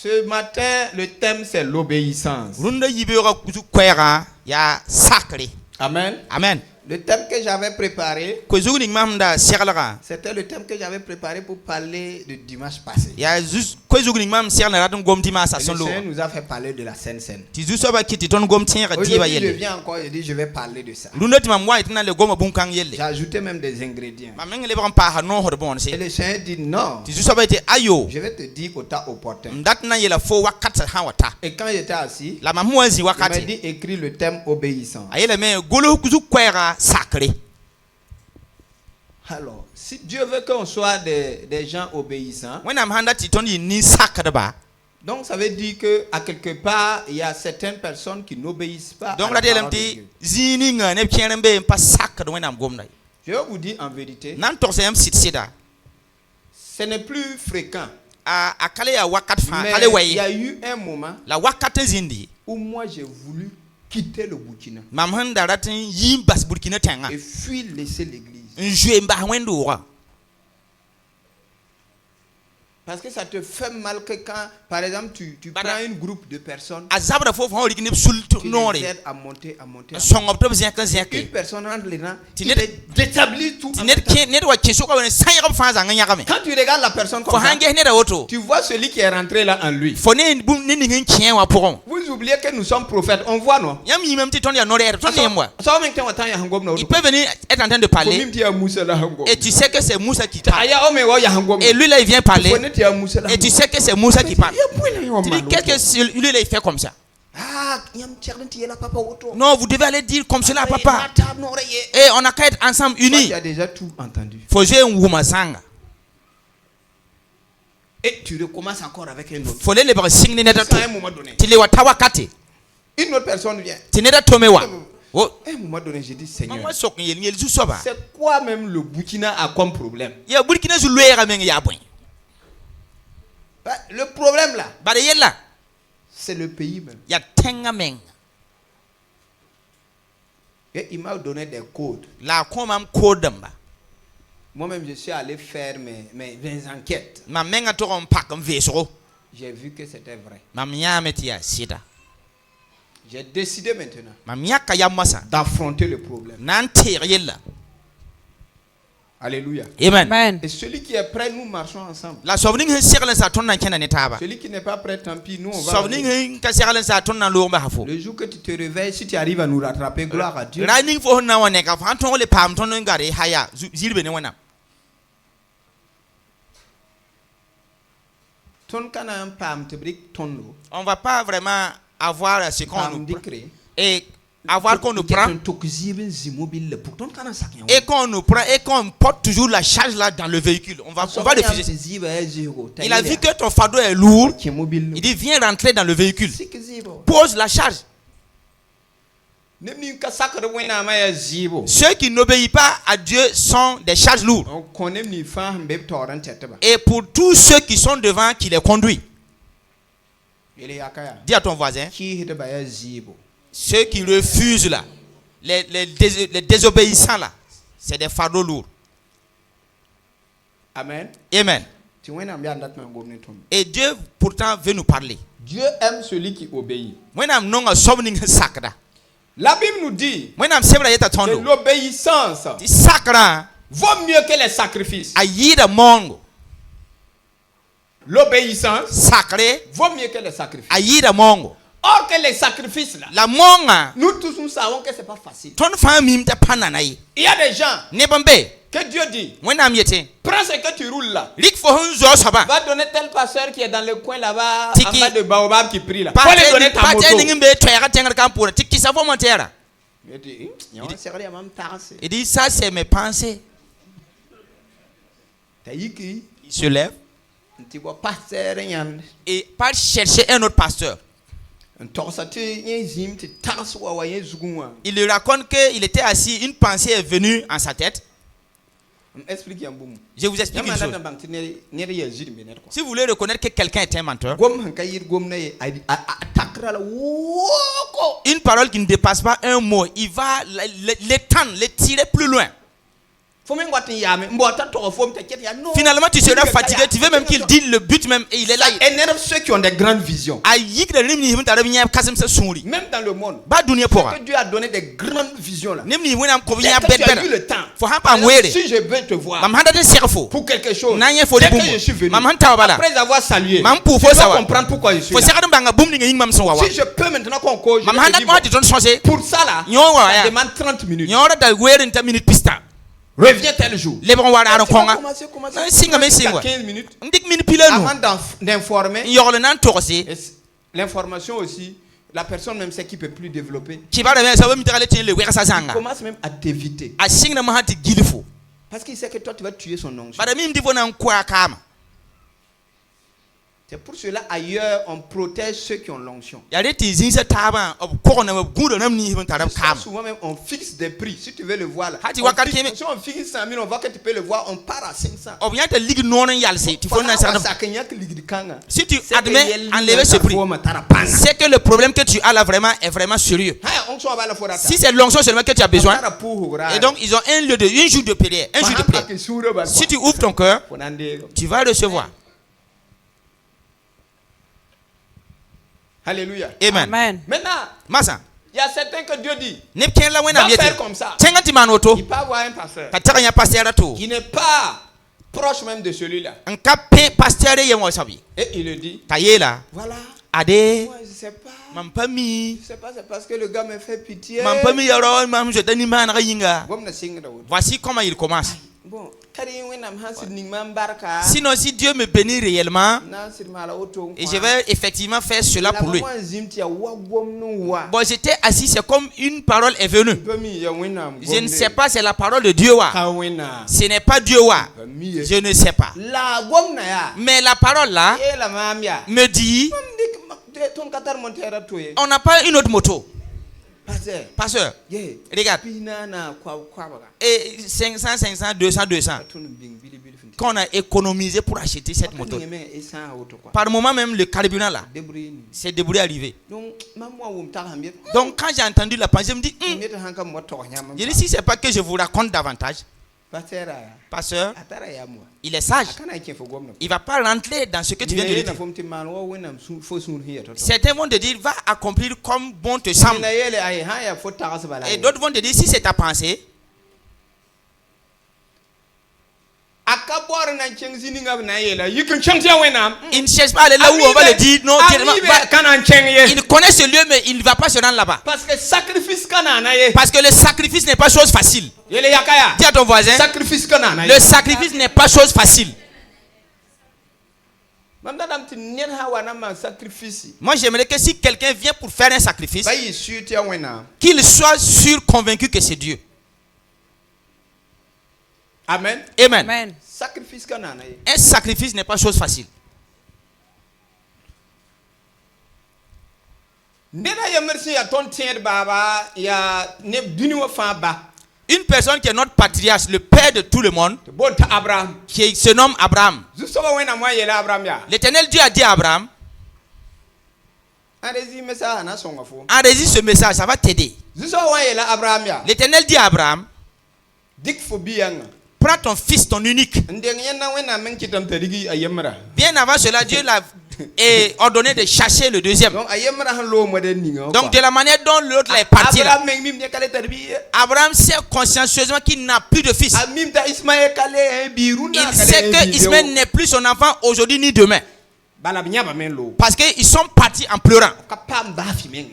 Ce matin, le thème c'est l'obéissance. Amen. Amen. Le thème que j'avais préparé, c'était le thème que j'avais préparé pour parler de dimanche passé. Le Seigneur nous a fait parler de la Sainte Seine. Aujourd'hui, je viens encore et je vais parler de ça. J'ai ajouté même des ingrédients. Et le Seigneur dit non. Je vais te dire au temps opportun. Et quand j'étais assis, il m'a dit écris le thème obéissant. Alors, si Dieu veut qu'on soit des gens obéissants, donc ça veut dire que à quelque part il y a certaines personnes qui n'obéissent pas à la parole de Dieu. Je vais vous dire en vérité, ce n'est plus fréquent. Mais il y a eu un moment où moi j'ai voulu quitter le Burkina et fuir, laisser l'église. Parce que ça te fait mal que quand, par exemple, tu prends un groupe de personnes, tu les aides à monter. Une personne entre les rangs, tu déstabilises tout. Quand tu regardes la personne comme ça, tu vois celui qui est rentré là en lui. Vous oubliez que nous sommes prophètes, on voit non? Il peut venir être en train de parler et tu sais que c'est Moussa qui parle. Et lui là il vient parler et tu sais que c'est Moussa qui parle. Tu dis qu'est-ce que lui là il fait comme ça? Non, vous devez aller dire comme cela à papa. Et on a qu'à être ensemble unis. Tu as déjà tout entendu. Faut jouer un Wumasanga. Et tu recommences encore avec un autre. Faut les signer net. À un moment donné, Tu les watawakati. une autre personne vient. Tu n'es pas tomewa. À un moment donné, j'ai dit Seigneur, C'est c'est quoi même le Burkina a comme problème? le Le problème là, c'est le pays même. Et il m'a donné des codes. Moi-même, je suis allé faire mes enquêtes. J'ai vu que c'était vrai. J'ai décidé maintenant d'affronter le problème. Alléluia. Amen. Et celui qui est prêt, nous marchons ensemble. Celui qui n'est pas prêt, tant pis, nous on va. Le jour que tu te réveilles, si tu arrives à nous rattraper, gloire à Dieu. On va pas vraiment avoir ce qu'on nous prend et avoir qu'on nous prend et qu'on nous prend et qu'on porte toujours la charge là dans le véhicule. On va refuser. Il a vu que ton fardeau est lourd. Il dit viens rentrer dans le véhicule. Pose la charge. Ceux qui n'obéissent pas à Dieu sont des charges lourdes. Et pour tous ceux qui sont devant, qui les conduit. Dis à ton voisin, ceux qui refusent là, les désobéissants là, c'est des fardeaux lourds. Amen. Amen. Et Dieu pourtant veut nous parler. Dieu aime celui qui obéit. La Bible nous dit que l'obéissance vaut mieux que les sacrifices. L'obéissance vaut mieux que les sacrifices. Or que les sacrifices là, nous tous nous savons que c'est pas facile. Il y a des gens que Dieu dit, prends ce que tu roules là, va donner tel pasteur qui est dans le coin là-bas, en bas de Baobab qui prie là. Faut lui donner ta moto. Il dit ça c'est mes pensées. Il se lève et part chercher un autre pasteur. Il lui raconte qu'il était assis, une pensée est venue en sa tête. Je vous explique une chose. Si vous voulez reconnaître que quelqu'un est un menteur, une parole qui ne dépasse pas un mot, il va l'étendre, l'étirer plus loin. Finalement, tu seras fatigué. Tu veux même qu'il dise le but même. Et il est là. Ça énerve ceux qui ont des grandes visions. Même dans le monde, que Dieu a donné des grandes visions là. Dès que tu as eu le temps, si je veux te voir pour quelque chose, dès que je suis venu, après avoir salué, tu dois comprendre pourquoi je suis là. Si je peux maintenant qu'on cause, pour ça là, ça demande 30 minutes. Reviens tel jour. Commencer 15 minutes avant d'informer. L'information aussi, la personne même sait qu'il ne peut plus développer. Il commence même à t'éviter. Parce qu'il sait que toi tu vas tuer son onction. C'est pour cela ailleurs on protège ceux qui ont l'onction. Souvent même on fixe des prix. Si tu veux le voir là, si on fixe 100 000, on voit que tu peux le voir, on part à 500. Si tu admets enlever ce prix, c'est que le problème que tu as là vraiment est vraiment sérieux. Si c'est l'onction seulement que tu as besoin, et donc ils ont un jour de prière, Si tu ouvres ton cœur, tu vas recevoir. Alléluia. Amen. Maintenant, il y a certains que Dieu dit, va faire comme ça. Il peut avoir un pasteur qui n'est pas proche même de celui-là. Et il le dit, voilà, moi je ne sais pas. C'est parce que le gars me fait pitié. Voici comment il commence. Sinon, si Dieu me bénit réellement, et je vais effectivement faire cela pour lui. Bon, j'étais assis, c'est comme une parole est venue. Je ne sais pas, c'est la parole de Dieu. Ce n'est pas Dieu. Je ne sais pas. Mais la parole là me dit, on n'a pas une autre moto. Pasteur, regarde. Et 500, 200. Qu'on a économisé pour acheter cette moto. Par le moment même, le carburant là, c'est débrouillé arrivé. Donc quand j'ai entendu la pensée, je me dis, je dis, si c'est pas que je vous raconte davantage. Pasteur, il est sage. Il ne va pas rentrer dans ce que tu viens de dire. Certains vont te dire, va accomplir comme bon te semble. Et d'autres vont te dire, si c'est ta pensée, il ne cherche pas à aller là où on va le dire. Non, il connaît ce lieu, mais il ne va pas se rendre là-bas. Parce que le sacrifice n'est pas chose facile. Dis à ton voisin, le sacrifice n'est pas chose facile. Moi, j'aimerais que si quelqu'un vient pour faire un sacrifice, qu'il soit sûr, convaincu que c'est Dieu. Amen. Amen. Un sacrifice n'est pas chose facile. Une personne qui est notre patriarche, le père de tout le monde, qui se nomme Abraham. L'Éternel Dieu a dit à Abraham, enregistre ce message, ça va t'aider. L'Éternel dit à Abraham, prends ton fils, ton unique. Bien avant cela, Dieu l'a ordonné de chercher le deuxième. Donc de la manière dont l'autre est parti là, Abraham sait consciencieusement qu'il n'a plus de fils. Il sait que Ismaël n'est plus son enfant aujourd'hui ni demain. Parce qu'ils sont partis en pleurant.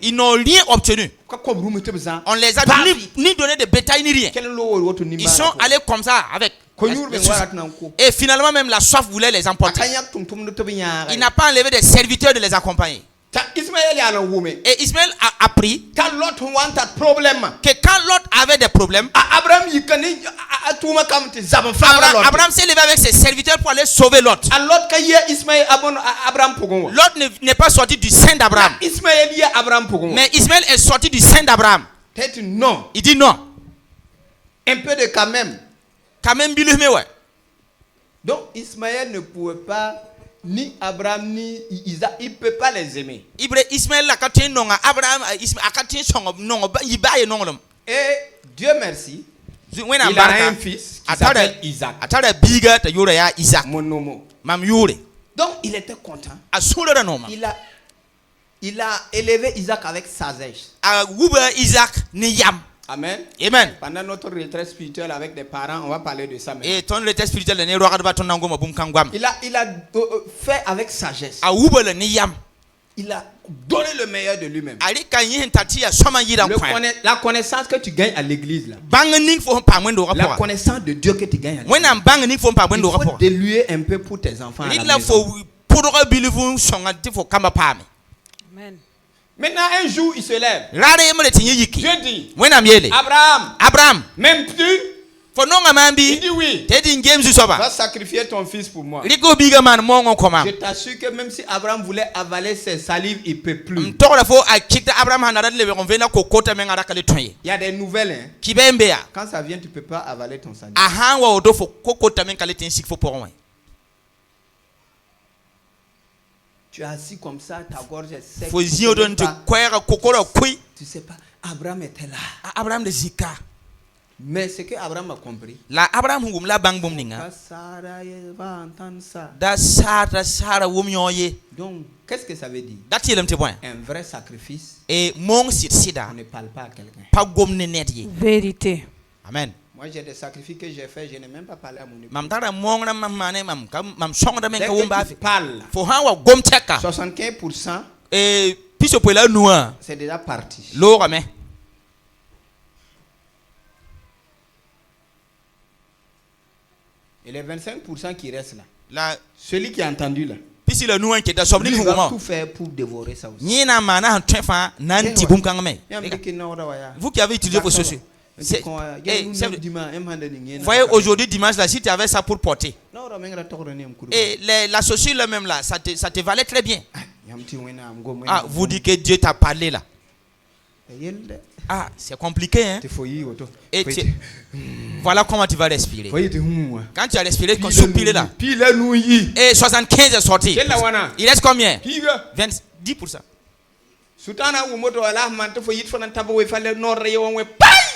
Ils n'ont rien obtenu. On les a ni donné de bétail ni rien. Ils sont allés comme ça avec. Et finalement même la soif voulait les emporter. Il n'a pas enlevé des serviteurs de les accompagner. Et Ismaël a appris que quand l'autre avait des problèmes, Abraham s'est levé avec ses serviteurs pour aller sauver l'autre. L'autre n'est pas sorti du sein d'Abraham. Mais Ismaël est sorti du sein d'Abraham. Il dit non. Un peu de quand même. Quand même, donc Ismaël ne pouvait pas, ni Abraham ni Isaac, il ne peut pas les aimer. Et Dieu merci, Il a un fils qui s'appelle Isaac. Donc il était content. Il a élevé Isaac avec sagesse. Amen. Amen. Pendant notre retraite spirituelle avec des parents, on va parler de ça. Et ton retraite spirituelle il a fait avec sagesse. Il a donné le meilleur de lui-même. La connaissance que tu gagnes à l'église, la connaissance de Dieu que tu gagnes à l'église, il faut déluer un peu pour tes enfants à la maison. Amen. Maintenant, un jour, il se lève. Dieu dit, Abraham, m'aimes-tu? Il dit oui. Va sacrifier ton fils pour moi. Je t'assure que même si Abraham voulait avaler ses salives, il ne peut plus. Il y a des nouvelles. Quand ça vient, tu ne peux pas avaler ton salive. Tu es assis comme ça, ta gorge est sec. Tu ne sais pas. Abraham était là. Mais ce que Abraham a compris, Sarah va entendre ça. Donc, qu'est-ce que ça veut dire? Un vrai sacrifice, on ne parle pas à quelqu'un. Vérité. Amen. Moi, j'ai des sacrifices que j'ai fait, je n'ai même pas parlé à mon épouse. Dès que tu parles, 75%, c'est déjà parti. Et les 25% qui restent là, celui qui a entendu là, il va tout faire pour dévorer ça aussi. Vous qui avez utilisé vos chaussures. Voyez, aujourd'hui, dimanche, là, si tu avais ça pour porter. Et la chaussure là même là, ça te valait très bien. Ah, vous dites que Dieu t'a parlé là. Ah, c'est compliqué, hein? Et voilà comment tu vas respirer. Quand tu as respiré, ton soupir là. Et 75 est sorti. Il reste combien? 10%.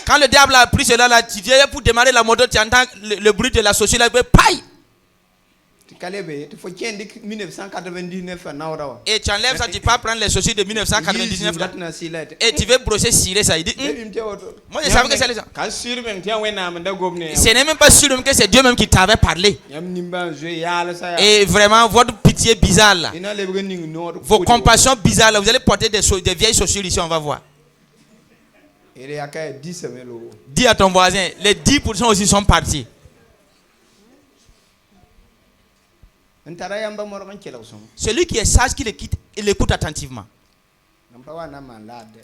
Quand le diable a pris cela là, tu viens pour démarrer la moto, tu entends le bruit de la chaussure là, paille. Et tu enlèves ça, tu peux prendre les chaussures de 1999 là, et tu veux brosser ciré ça. Il dit, moi je savais que c'est les gens. Ce n'est même pas sûr que c'est Dieu même qui t'avait parlé. Et vraiment, votre pitié bizarre là, vos compassions bizarres là, vous allez porter des vieilles chaussures ici, on va voir. Dis à ton voisin, les 10% aussi sont partis. Celui qui est sage, qui l'écoute, il l'écoute attentivement.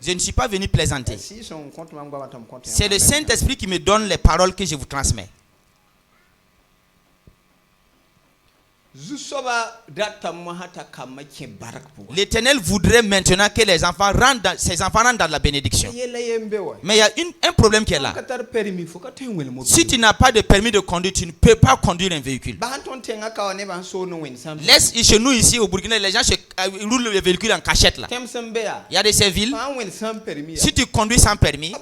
Je ne suis pas venu plaisanter. C'est le Saint-Esprit qui me donne les paroles que je vous transmets. L'Éternel voudrait maintenant que ses enfants rentrent dans la bénédiction. Mais il y a un problème qui est là. Si tu n'as pas de permis de conduire, tu ne peux pas conduire un véhicule. Laisse chez nous ici au Burkina, les gens roulent le véhicule en cachette là. Il y a de ces villes. Si tu conduis sans permis,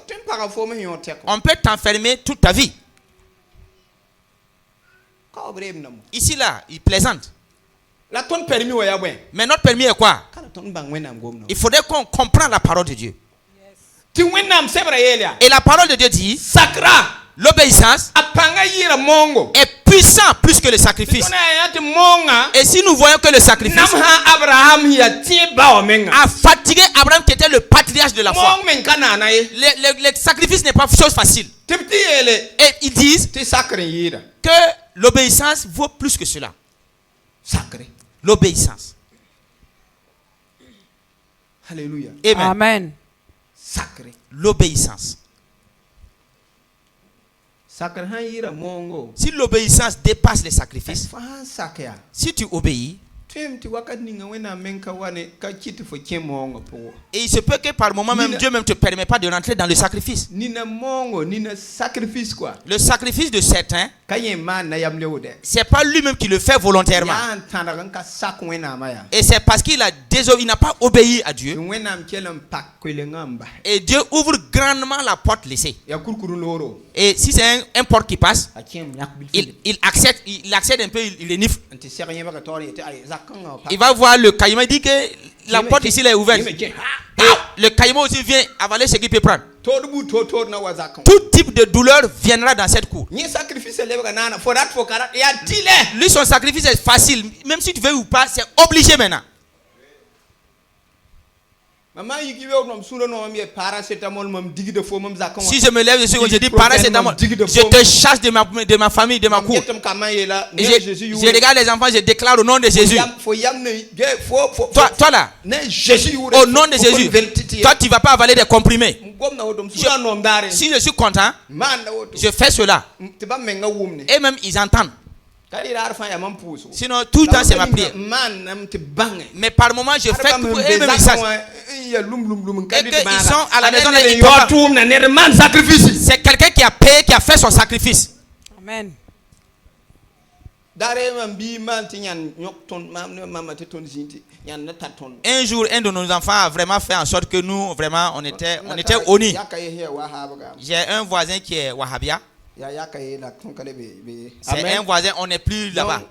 on peut t'enfermer toute ta vie. Ici là, il plaisante. Mais notre permis est quoi? Il faudrait qu'on comprenne la parole de Dieu. Et la parole de Dieu dit, l'obéissance est puissant plus que le sacrifice. Et si nous voyons que le sacrifice a fatigué Abraham qui était le patriarche de la foi, le sacrifice n'est pas chose facile. Et ils disent que l'obéissance vaut plus que cela. Sacré. L'obéissance. Alléluia. Amen. Amen. Sacré. L'obéissance. Si l'obéissance dépasse les sacrifices, si tu obéis, Et il se peut que par moment même Dieu ne te permet pas de rentrer dans le sacrifice. Le sacrifice de certains, c'est pas lui-même qui le fait volontairement. Et c'est parce qu'il n'a pas obéi à Dieu. Et Dieu ouvre grandement la porte laissée. Et si c'est un porc qui passe, il accepte un peu, il renifle. Il va voir le caïman, il dit que la porte ici est ouverte. Et le caïman aussi vient avaler ce qu'il peut prendre. Tout type de douleur viendra dans cette cour. Lui, son sacrifice est facile. Même si tu veux ou pas, c'est obligé maintenant. Si je me lève, je dis paracétamol, je te chasse de ma famille, de ma cour. Je regarde les enfants, je déclare au nom de Jésus. Toi là, au nom de Jésus, toi tu ne vas pas avaler des comprimés. Si je suis content, je fais cela. Et même ils entendent. Sinon tout le temps c'est ma prière. Mais par moment je fais tout et même ils sachent. Et qu'ils sont à la maison et c'est quelqu'un qui a payé, qui a fait son sacrifice. Amen. Un jour, un de nos enfants a vraiment fait en sorte que nous, vraiment, on était honnis. J'ai un voisin qui est Wahhabia. C'est un voisin, on n'est plus là-bas.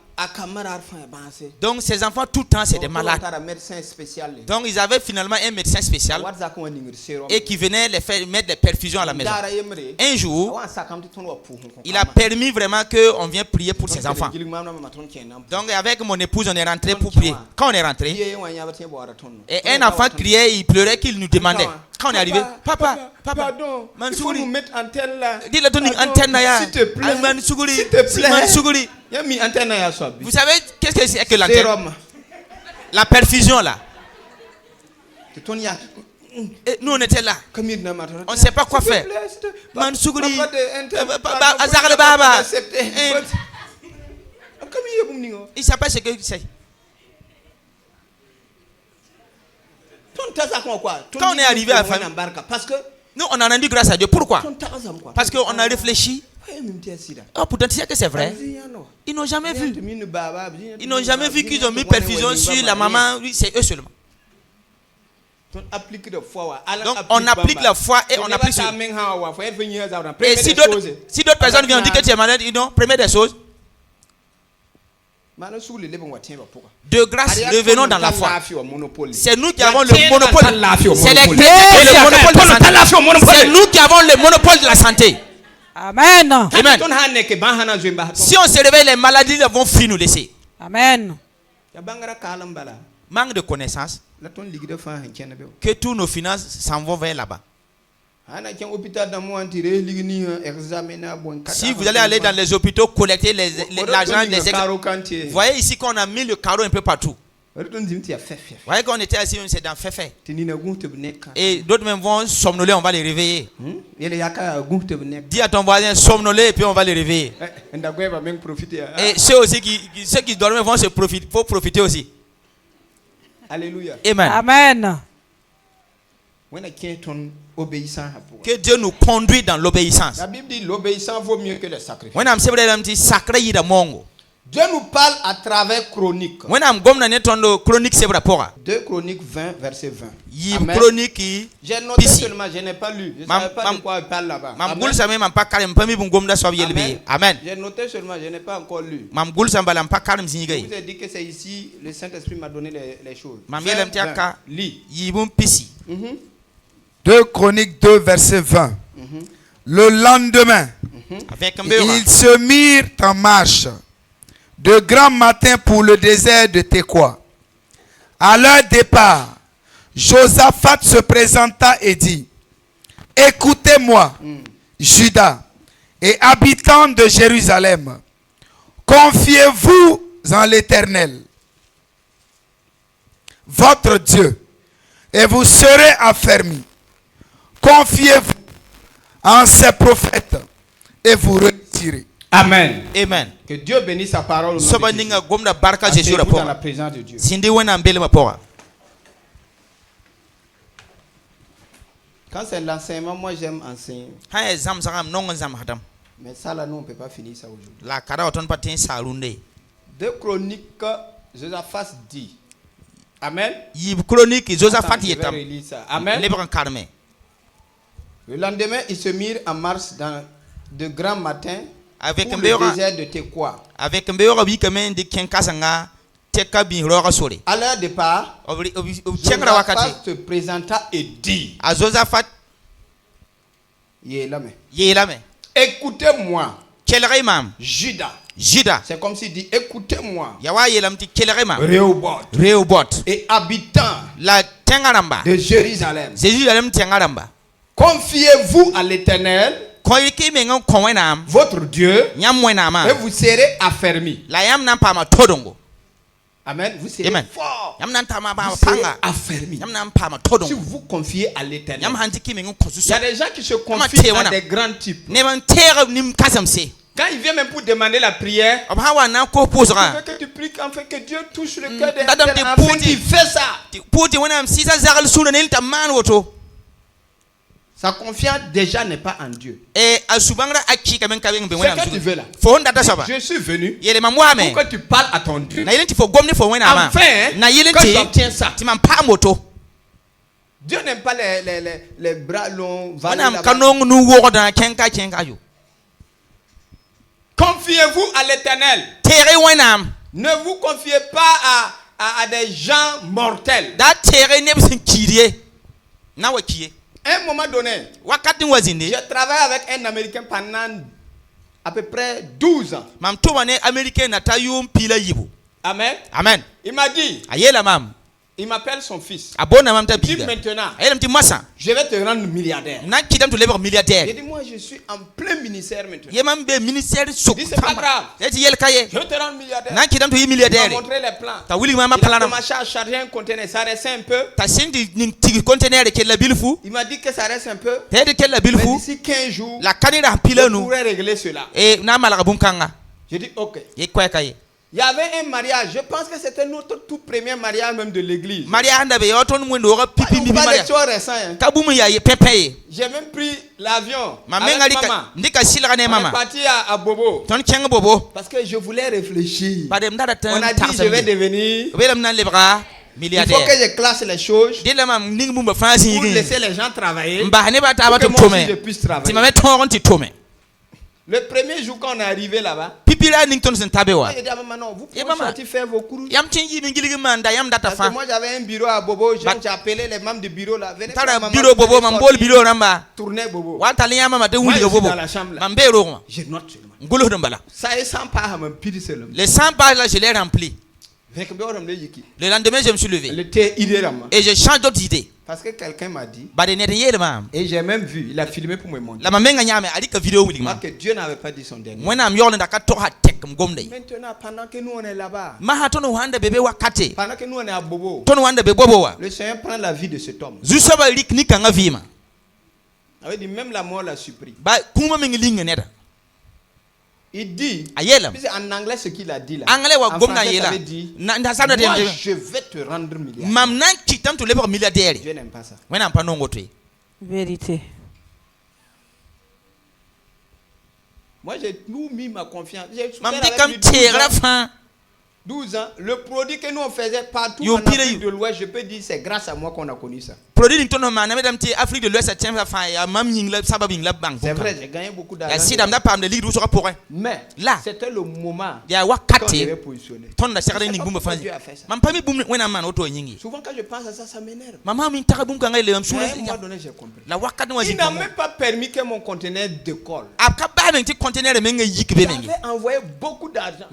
Donc ces enfants tout le temps c'est des malades. Donc ils avaient finalement un médecin spécial et qui venait les faire mettre des perfusions à la maison. Un jour, il a permis vraiment qu'on vienne prier pour ses enfants. Donc avec mon épouse on est rentré pour prier. Quand on est rentré, et un enfant criait, il pleurait, qu'il nous demandait. Quand on est arrivé, papa, pardon, il faut nous mettre antenne là. Dis-le, donne une antenne là. S'il te plaît. S'il te plaît. Vous savez qu'est-ce que c'est que l'antenne? La perfusion là. Et nous on était là. On ne sait pas quoi faire. Il s'appelle ce que c'est. Quand on est arrivé à la famille, nous on a rendu grâce à Dieu. Pourquoi? Parce qu'on a réfléchi. Oh, pourtant tu sais que c'est vrai. Ils n'ont jamais vu. Ils n'ont jamais vu qu'ils ont mis perfusion sur la maman. Oui, c'est eux seulement. Donc on applique la foi et on applique ça. Et si d'autres personnes viennent dire que tu es malade, ils disent première des choses. De grâce, revenons dans la foi. C'est nous qui avons le monopole. C'est les chrétiens qui ont le monopole de la santé. C'est nous qui avons le monopole de la santé. Amen. Amen. Si on se réveille, les maladies vont fuir nous laisser. Amen. Manque de connaissance. Que tous nos finances s'en vont vers là-bas. Si vous allez aller dans les hôpitaux collecter l'argent des vous voyez ici qu'on a mis le carreau un peu partout. Vous voyez qu'on était assis, c'est dans Féfé. Et d'autres même vont somnoler, on va les réveiller. Dis à ton voisin somnoler et puis on va les réveiller. Et ceux qui dorment vont se profiter, faut profiter aussi. Alléluia. Amen. Amen. Que Dieu nous conduit dans l'obéissance. La Bible dit l'obéissance vaut mieux que le sacrifice. Dieu nous parle à travers Chroniques. 2 Chroniques 20, verset 20. Amen. J'ai noté seulement, je n'ai pas lu. Je ne savais pas de quoi il parle là-bas. Amen. J'ai noté seulement, je n'ai pas encore lu. Je vous ai dit que c'est ici, le Saint-Esprit m'a donné les choses. 2 Chroniques 2, verset 20. Le lendemain, ils se mirent en marche de grand matin pour le désert de Tekoa. À leur départ, Josaphat se présenta et dit: écoutez-moi, Juda et habitants de Jérusalem, confiez-vous en l'Éternel, votre Dieu, et vous serez affermis. Confiez-vous en ses prophètes et vous réussirez. Amen. Amen. Que Dieu bénisse sa parole au nom de Jésus. Asseyez-vous dans la présence de Dieu. Quand c'est l'enseignement, moi j'aime enseigner. Mais ça là, nous on ne peut pas finir ça aujourd'hui. 2 Chroniques, Josaphat dit. Amen. Amen. Le lendemain, ils se mirent en marche dans de grands matins avec pour le désert de Tekoa. À leur départ, Josaphat se présenta et dit, écoutez-moi, Judas. C'est comme s'il dit, écoutez-moi, Rehoboth et habitants de Jérusalem. Confiez-vous à l'Éternel, votre Dieu, et vous serez affermis. Amen. Vous serez fort. Vous serez affermis. Si vous vous confiez à l'Éternel. Il y a des gens qui se confient à des grands types. Quand il vient même pour demander la prière, il faut que tu pries, en fait que Dieu touche le cœur des gens. En fait, il fait ça. Sa confiance déjà n'est pas en Dieu. C'est que tu veux là. Je suis venu pour que tu parles à ton Dieu. Enfin, que j'obtiens ça. Dieu n'aime pas les bras longs. Confiez-vous à l'Éternel. Ne vous confiez pas à des gens mortels. À un moment donné, je travaille avec un Américain pendant à peu près 12 ans. Amen. Il m'a dit, il m'appelle son fils. Il dit maintenant, je vais te rendre milliardaire. Il dit, moi je suis en plein ministère maintenant. Il dit, c'est pas grave. Je vais te rendre milliardaire. Il m'a montré les plans. Il a commencé à charger un conteneur. Ça restait un peu. Il m'a dit que ça reste un peu. Mais d'ici 15 jours, je pourrais régler cela. Je dis, ok. Il y avait un mariage, je pense que c'était notre tout premier mariage même de l'église. Pas des choses récentes. J'ai même pris l'avion avec maman. On est parti à Bobo. Parce que je voulais réfléchir. On a dit je vais devenir. Il faut que je classe les choses pour laisser les gens travailler. Pour que moi aussi je puisse travailler. Le premier jour quand on est arrivé là-bas, il dit à maman, non, vous pouvez sortir faire vos courses. Parce que moi j'avais un bureau à Bobo, j'ai appelé les membres du bureau là. Venez tourner Bobo. Moi je suis dans la chambre là. Je note seulement. Ça est 100 pages à me pire seulement. Les 100 pages là je les remplis. Le lendemain je me suis levé. Et je change d'autres idées. Parce que quelqu'un m'a dit, et j'ai même vu, il a filmé pour me montrer, que Dieu n'avait pas dit son dernier. Maintenant, pendant que nous on est là-bas, pendant que nous on est à Bobo, le Seigneur prend la vie de cet homme. Il dit, même la mort l'a surpris. Il dit, en anglais ce qu'il a dit là, en français ça veut dire, moi je vais te rendre milliardaire. Dieu n'aime pas ça. Vérité. Moi j'ai tout mis ma confiance. J'ai 12 ans, le produit que nous on faisait partout en Afrique de l'Ouest, je peux dire c'est grâce à moi qu'on a connu ça. C'est vrai, j'ai gagné beaucoup d'argent. Mais là, c'était le moment qu'on devait positionner. Dieu a fait ça. Souvent quand je pense à ça, ça m'énerve. Mais à un moment donné, j'ai compris. Il n'a même pas permis que mon conteneur décolle. Il avait envoyé beaucoup d'argent.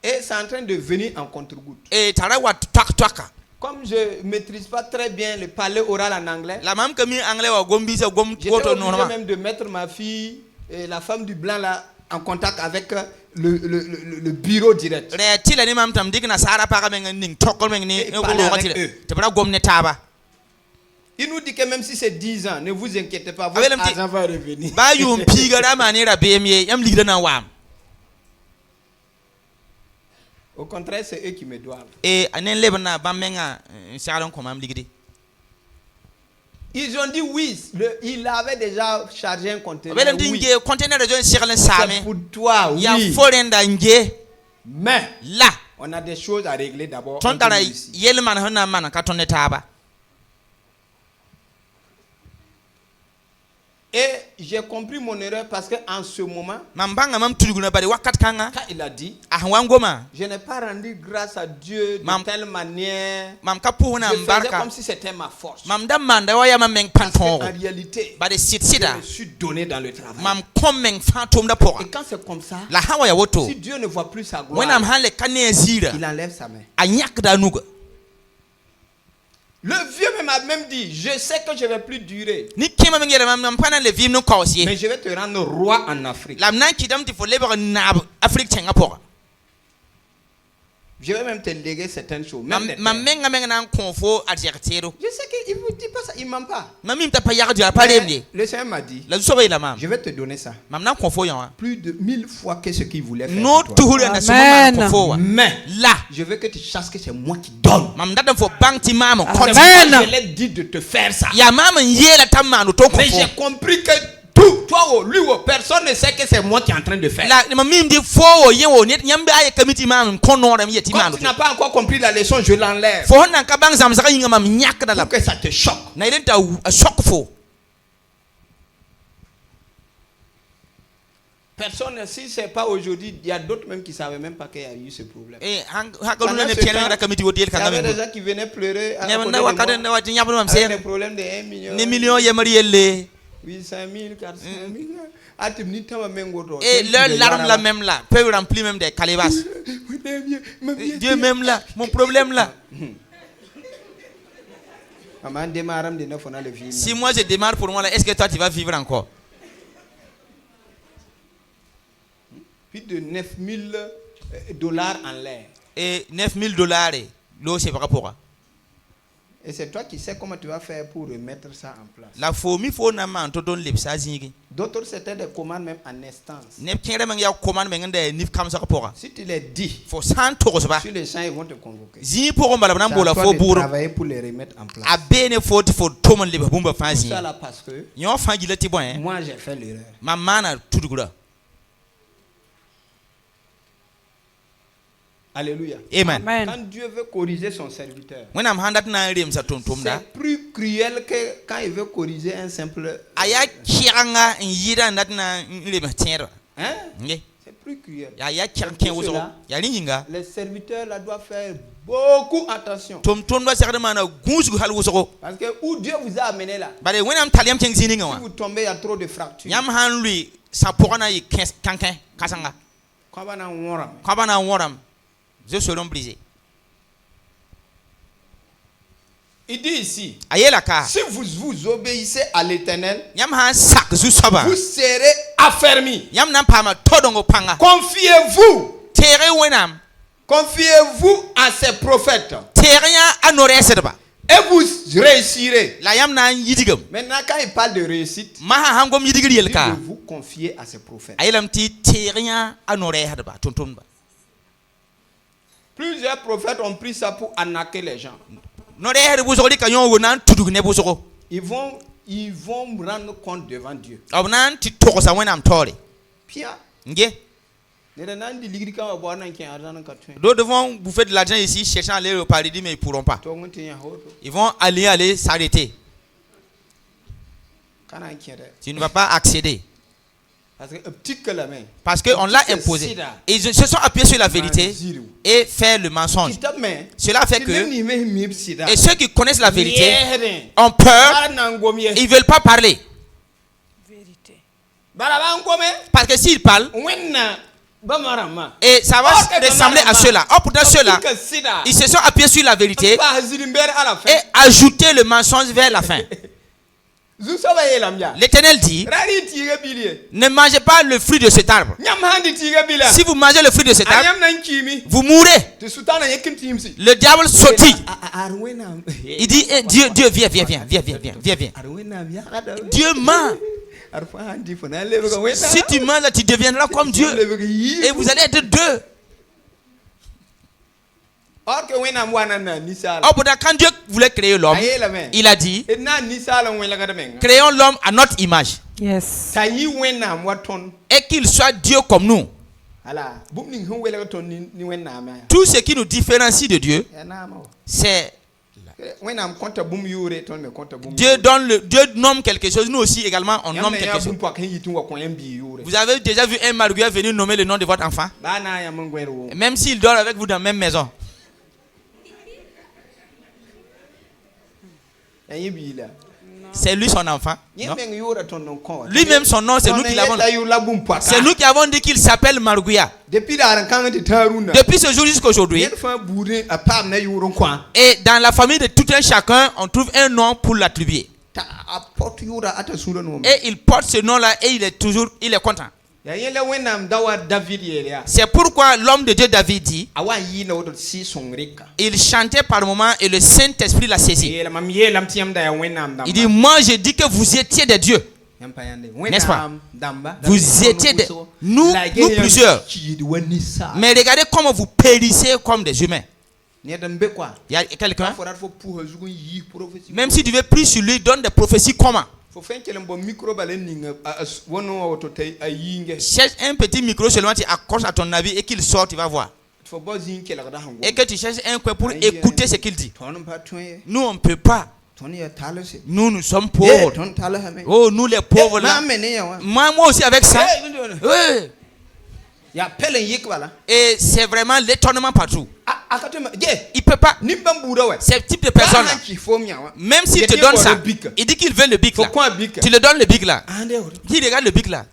Et c'est en train de venir en contre-goutte. Comme je ne maîtrise pas très bien le parler oral en anglais, j'étais obligé même de mettre ma fille et la femme du blanc là en contact avec le bureau direct. Et parler avec eux. Il nous dit que même si c'est 10 ans, ne vous inquiétez pas, votre argent va revenir. Au contraire, c'est eux qui me doivent. Ils ont dit oui, il avait déjà chargé un conteneur. Oui. C'est pour toi, oui. Mais là, on a des choses à régler d'abord. Et j'ai compris mon erreur parce qu'en ce moment, quand il a dit, je n'ai pas rendu grâce à Dieu de telle manière, je faisais comme si c'était ma force. Parce qu'en réalité, je me suis donné dans le travail. Et quand c'est comme ça, si Dieu ne voit plus sa gloire, il enlève sa main. Le vieux m'a même dit, je sais que je ne vais plus durer. Mais je vais te rendre roi en Afrique. Je vais même te léguer certaines choses. Je sais qu'il ne vous dit pas ça, il ne ment pas. Le Seigneur m'a dit, je vais te donner ça. Plus de 1000 fois que ce qu'il voulait faire. Amen. Mais là, je veux que tu saches que c'est moi qui donne. Amen. Je l'ai dit de te faire ça. Mais j'ai compris que toi, lui, personne ne sait que c'est moi qui est en train de faire. Comme tu n'as pas encore compris la leçon, je l'enlève. Pour que ça te choque. Personne, si ce n'est pas aujourd'hui, il y a d'autres même qui ne savaient même pas qu'il y a eu ce problème. Il y avait des gens qui venaient pleurer avec des problèmes de 1 million. 800 000, 400 000. Et leurs larmes là même là peuvent remplir même des calebasses. Dieu même là, mon problème là. Si moi je démarre pour moi là, est-ce que toi tu vas vivre encore? Plus de 9 000 $ en l'air. Et 9 000 $, l'eau c'est par rapport à. Et c'est toi qui sais comment tu vas faire pour remettre ça en place. La famille faut n'aman to don lip sa zingi. D'autres c'était des commandes même en instance. Ne kere man ya commande men ngende nif kam sa rapport. Si tu les dis, faut sans to ba. Sur les champs ils vont te convoquer. Zi pour mbala na mbola fo bouro. Travailler pour les remettre en place. Abene faut to mon liba bumba fanzi. Ça là parce que yon fangi le ti bon. Moi j'ai fait l'erreur. Maman na tout gura. Alléluia. Amen. Quand Dieu veut corriger son serviteur, c'est plus cruel que quand il veut corriger un simple. Hein? C'est plus cruel. Les serviteurs là doivent faire beaucoup attention. Parce que où Dieu vous a amené là, si vous tombez, il y a trop de fractures. Je seront brisés. Il dit ici, si vous obéissez à l'Éternel, vous serez affermis. Confiez-vous à ses prophètes. Et vous réussirez. Maintenant, quand il parle de réussite, il dit de vous confier à ses prophètes. Plusieurs prophètes ont pris ça pour arnaquer les gens. Ils vont rendre compte devant Dieu. Pierre. D'autres vont bouffer de l'argent ici, cherchant à aller au paradis, mais ils ne pourront pas. Ils vont aller s'arrêter. Tu ne vas pas accéder. Parce qu'on l'a imposé. Ils se sont appuyés sur la vérité et fait le mensonge. Cela fait que et ceux qui connaissent la vérité ont peur, ils ne veulent pas parler. Parce que s'ils parlent, et ça va ressembler à ceux-là. Oh, pourtant ceux-là, ils se sont appuyés sur la vérité et ajouté le mensonge vers la fin. L'Éternel dit, ne mangez pas le fruit de cet arbre. Si vous mangez le fruit de cet arbre, vous mourrez. Le diable sautille. Il dit, Dieu, viens. Dieu ment. Si tu mens là, tu deviendras comme Dieu. Et vous allez être deux. Or, quand Dieu voulait créer l'homme, il a dit, créons l'homme à notre image. Yes. Et qu'il soit Dieu comme nous. Tout ce qui nous différencie de Dieu, c'est Dieu nomme quelque chose, nous aussi également on nomme quelque chose. Vous avez déjà vu un marguerite venir nommer le nom de votre enfant? Même s'il dort avec vous dans la même maison. C'est lui son enfant. Lui-même son nom, c'est nous qui l'avons. C'est nous qui avons dit qu'il s'appelle Marguya. Depuis ce jour jusqu'à aujourd'hui. Et dans la famille de tout un chacun, on trouve un nom pour l'attribuer. Et il porte ce nom-là et il est content. C'est pourquoi l'homme de Dieu David dit, il chantait par moments et le Saint-Esprit l'a saisi. Il dit, moi je dis que vous étiez des dieux. N'est-ce pas? Vous étiez des... Nous plusieurs. Mais regardez comment vous périssez comme des humains. Il y a quelqu'un, même si tu veux plus sur lui, donne des prophéties comment? Cherche un petit micro seulement, tu accordes à ton avis et qu'il sort, tu vas voir. Et que tu cherches un coin pour écouter ce qu'il dit. Nous on ne peut pas. Nous sommes pauvres. Oh, nous les pauvres là. Moi aussi avec ça. Oui. Et c'est vraiment l'étonnement partout. Il peut pas. Ce type de personne là, même s'il te donne ça, il dit qu'il veut le bic là. Tu le donnes le bic là. Il regarde le bic là.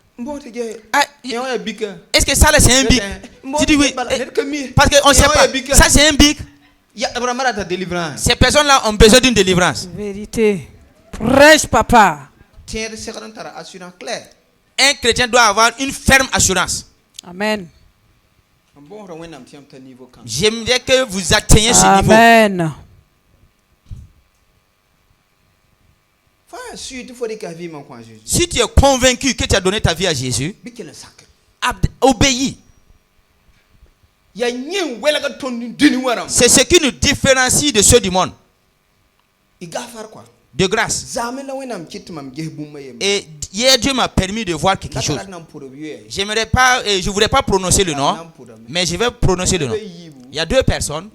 Est-ce que ça là c'est un bic? Tu dis oui. Parce qu'on ne sait pas. Ça c'est un bic. Ces personnes là ont besoin d'une délivrance. Vérité. Prêche papa. Un chrétien doit avoir une ferme assurance. Amen. J'aimerais que vous atteigniez ce niveau. Amen. Si tu es convaincu que tu as donné ta vie à Jésus, obéis. C'est ce qui nous différencie de ceux du monde. De grâce. Et hier Dieu m'a permis de voir quelque chose. J'aimerais pas, je voudrais pas prononcer le nom, mais je vais prononcer le nom. Il y a deux personnes.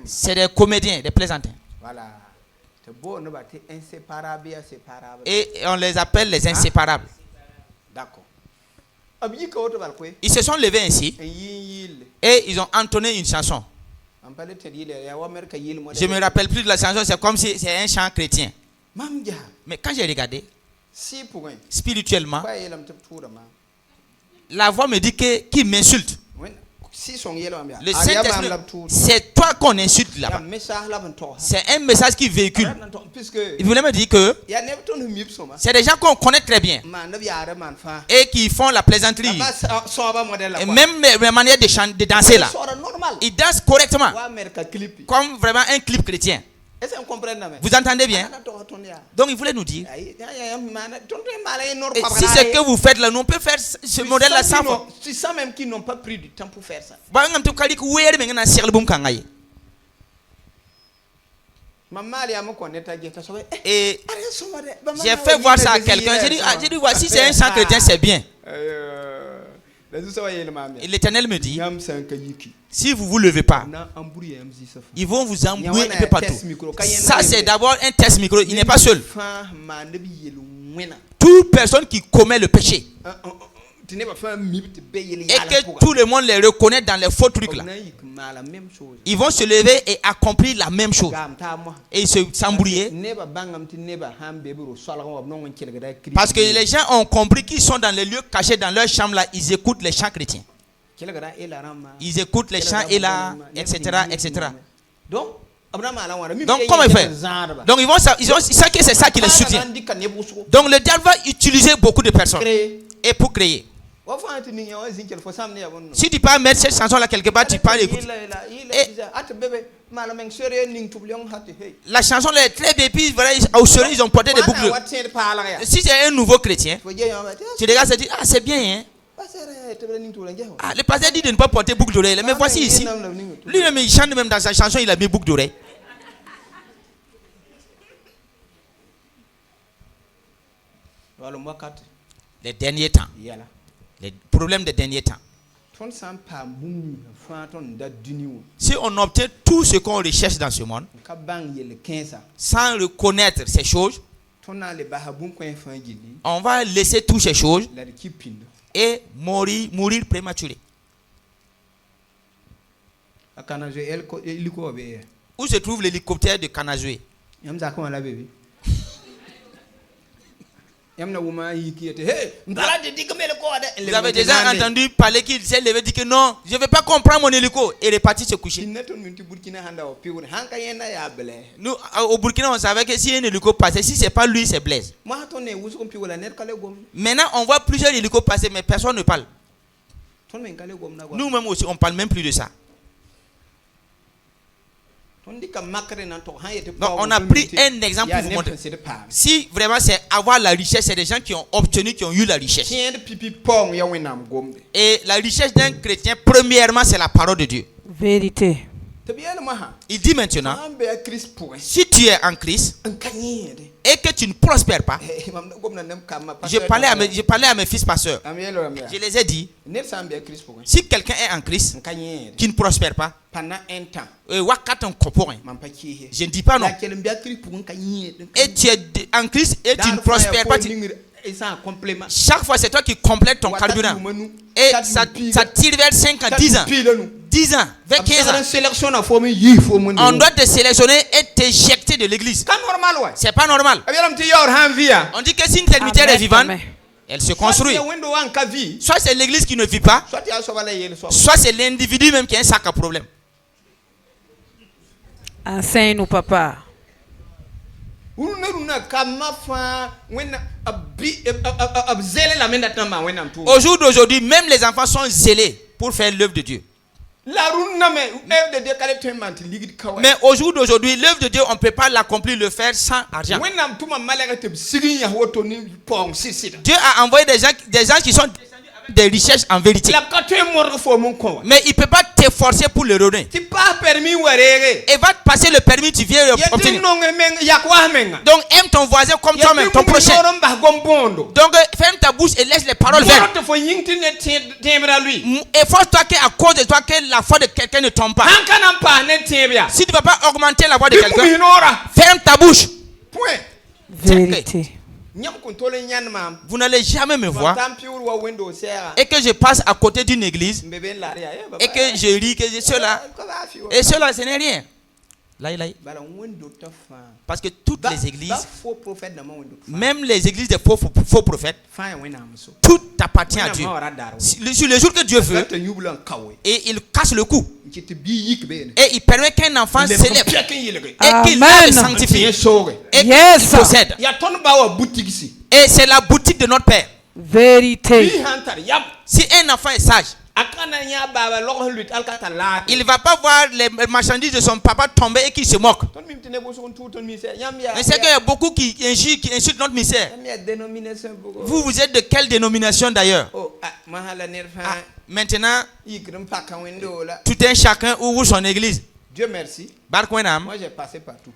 C'est des comédiens, des plaisantins. Et on les appelle les inséparables. D'accord. Ils se sont levés ainsi et ils ont entonné une chanson. Je me rappelle plus de la chanson, c'est comme si c'est un chant chrétien. Mais quand j'ai regardé, spirituellement, la voix me dit qu'il m'insulte. Le Saint-Esprit, c'est toi qu'on insulte là-bas. C'est un message qui véhicule. Il voulait me dire que c'est des gens qu'on connaît très bien et qui font la plaisanterie. Et même la manière de danser là, ils dansent correctement, comme vraiment un clip chrétien. Vous entendez bien? Donc il voulait nous dire, et si ce que vous faites là, nous on peut faire ce modèle là sans fois. C'est ça même qui n'ont pas pris du temps pour faire ça. Et j'ai fait voir ça à quelqu'un. J'ai dit voici, c'est un chant chrétien, c'est bien. Et l'Éternel me dit, si vous ne vous levez pas, ils vont vous embrouiller un peu partout. Ça c'est d'abord un test micro, il n'est pas seul. Toute personne qui commet le péché et que tout le monde les reconnaît dans les faux trucs là, ils vont se lever et accomplir la même chose et s'embrouiller. Parce que les gens ont compris qu'ils sont dans les lieux cachés dans leur chambre là, ils écoutent les chants chrétiens, ils écoutent les chants et là, etc., etc. Donc comment il fait? Donc ils savent que c'est ça qui les soutient. Donc le diable va utiliser beaucoup de personnes. Et pour créer. Si tu peux mettre cette chanson là quelque part, tu peux l'écouter. La chanson là est très belle, puis voilà, ils ont porté des boucles. Si c'est un nouveau chrétien, tu regardes et tu dis, ah c'est bien, hein. Ah, le pasteur dit de ne pas porter boucle d'oreille. Mais voici ici. Lui-même, il chante même dans sa chanson, il a mis boucle d'oreille. Les derniers temps. Les problèmes des derniers temps. Si on obtient tout ce qu'on recherche dans ce monde, sans reconnaître ces choses, on va laisser toutes ces choses et mourir prématuré. Où se trouve l'hélicoptère de Kanazoué? Vous avez déjà entendu parler qu'il s'est levé et dit que non, je ne vais pas comprendre mon hélico et il est parti se coucher. Nous, au Burkina, on savait que si un hélico passait, si ce n'est pas lui, c'est Blaise. Maintenant, on voit plusieurs hélicos passer, mais personne ne parle. Nous-mêmes aussi, on ne parle même plus de ça. Donc, on a pris un exemple pour vous montrer. Si vraiment c'est avoir la richesse, c'est des gens qui ont obtenu, qui ont eu la richesse. Et la richesse d'un chrétien, premièrement, c'est la parole de Dieu. Vérité. Il dit maintenant, si tu es en Christ et que tu ne prospères pas, je parlais à mes fils pasteurs. Je les ai dit, si quelqu'un est en Christ, qui ne prospère pas, je ne dis pas non. Et tu es en Christ et tu ne prospères pas. Chaque fois, c'est toi qui complètes ton carburant. Et ça tire vers 5 ans, 10 ans. 10 ans, vers 15 ans. On doit te sélectionner et t'éjecter de l'église. C'est pas normal. On dit que si une serviteur est vivante, elle se construit. Soit c'est l'église qui ne vit pas, soit c'est l'individu même qui a un sac à problème. Enseigne-nous, papa. Au jour d'aujourd'hui, même les enfants sont zélés pour faire l'œuvre de Dieu. Mais au jour d'aujourd'hui, l'œuvre de Dieu, on ne peut pas l'accomplir, le faire sans argent. Dieu a envoyé des gens qui sont des richesses en vérité. Mais il ne peut pas te forcer pour le donner. Et va te passer le permis, tu viens obtenir. Donc aime ton voisin comme toi-même, ton prochain. Donc ferme ta bouche et laisse les paroles faire. Efforce-toi qu'à cause de toi que la foi de quelqu'un ne tombe pas. Si tu ne vas pas augmenter la voix de quelqu'un, ferme ta bouche. Vérité. Vous n'allez jamais me voir et que je passe à côté d'une église et que je ris que cela et cela ce n'est rien. Parce que toutes les églises, même les églises des faux prophètes, tout appartient à Dieu. Sur le jour que Dieu veut, et il casse le cou. Et il permet qu'un enfant s'élève et qu'il le sanctifie et qu'il possède. Et c'est la boutique de notre Père. Vérité. Si un enfant est sage, il ne va pas voir les marchandises de son papa tomber et qui se moque. Mais c'est qu'il y a beaucoup qui insultent notre misère. Vous êtes de quelle dénomination d'ailleurs? Maintenant, tout un chacun ouvre son église. Dieu merci. Moi j'ai passé partout.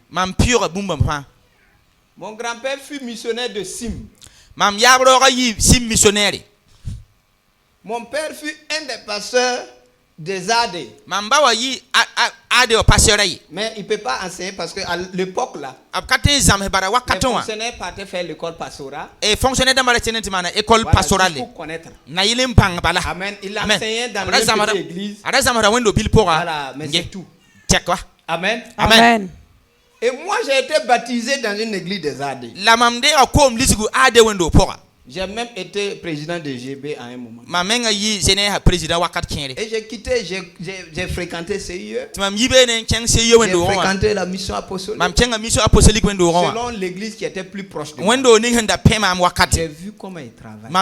Mon grand-père fut missionnaire de Sim. Mon père fut un des pasteurs des AD. Mais il ne peut pas enseigner parce qu'à l'époque là, les fonctionnaires partaient faire l'école pastorale. Voilà, il faut connaître. Amen. Il enseignait dans l'église. Voilà, mais c'est tout. Amen. Amen. Et moi j'ai été baptisé dans une église des AD. J'ai même été président de GB à un moment. Et j'ai quitté, j'ai fréquenté CIE. J'ai fréquenté la mission apostolique. Selon l'église qui était plus proche de moi. J'ai vu comment ils travaillent.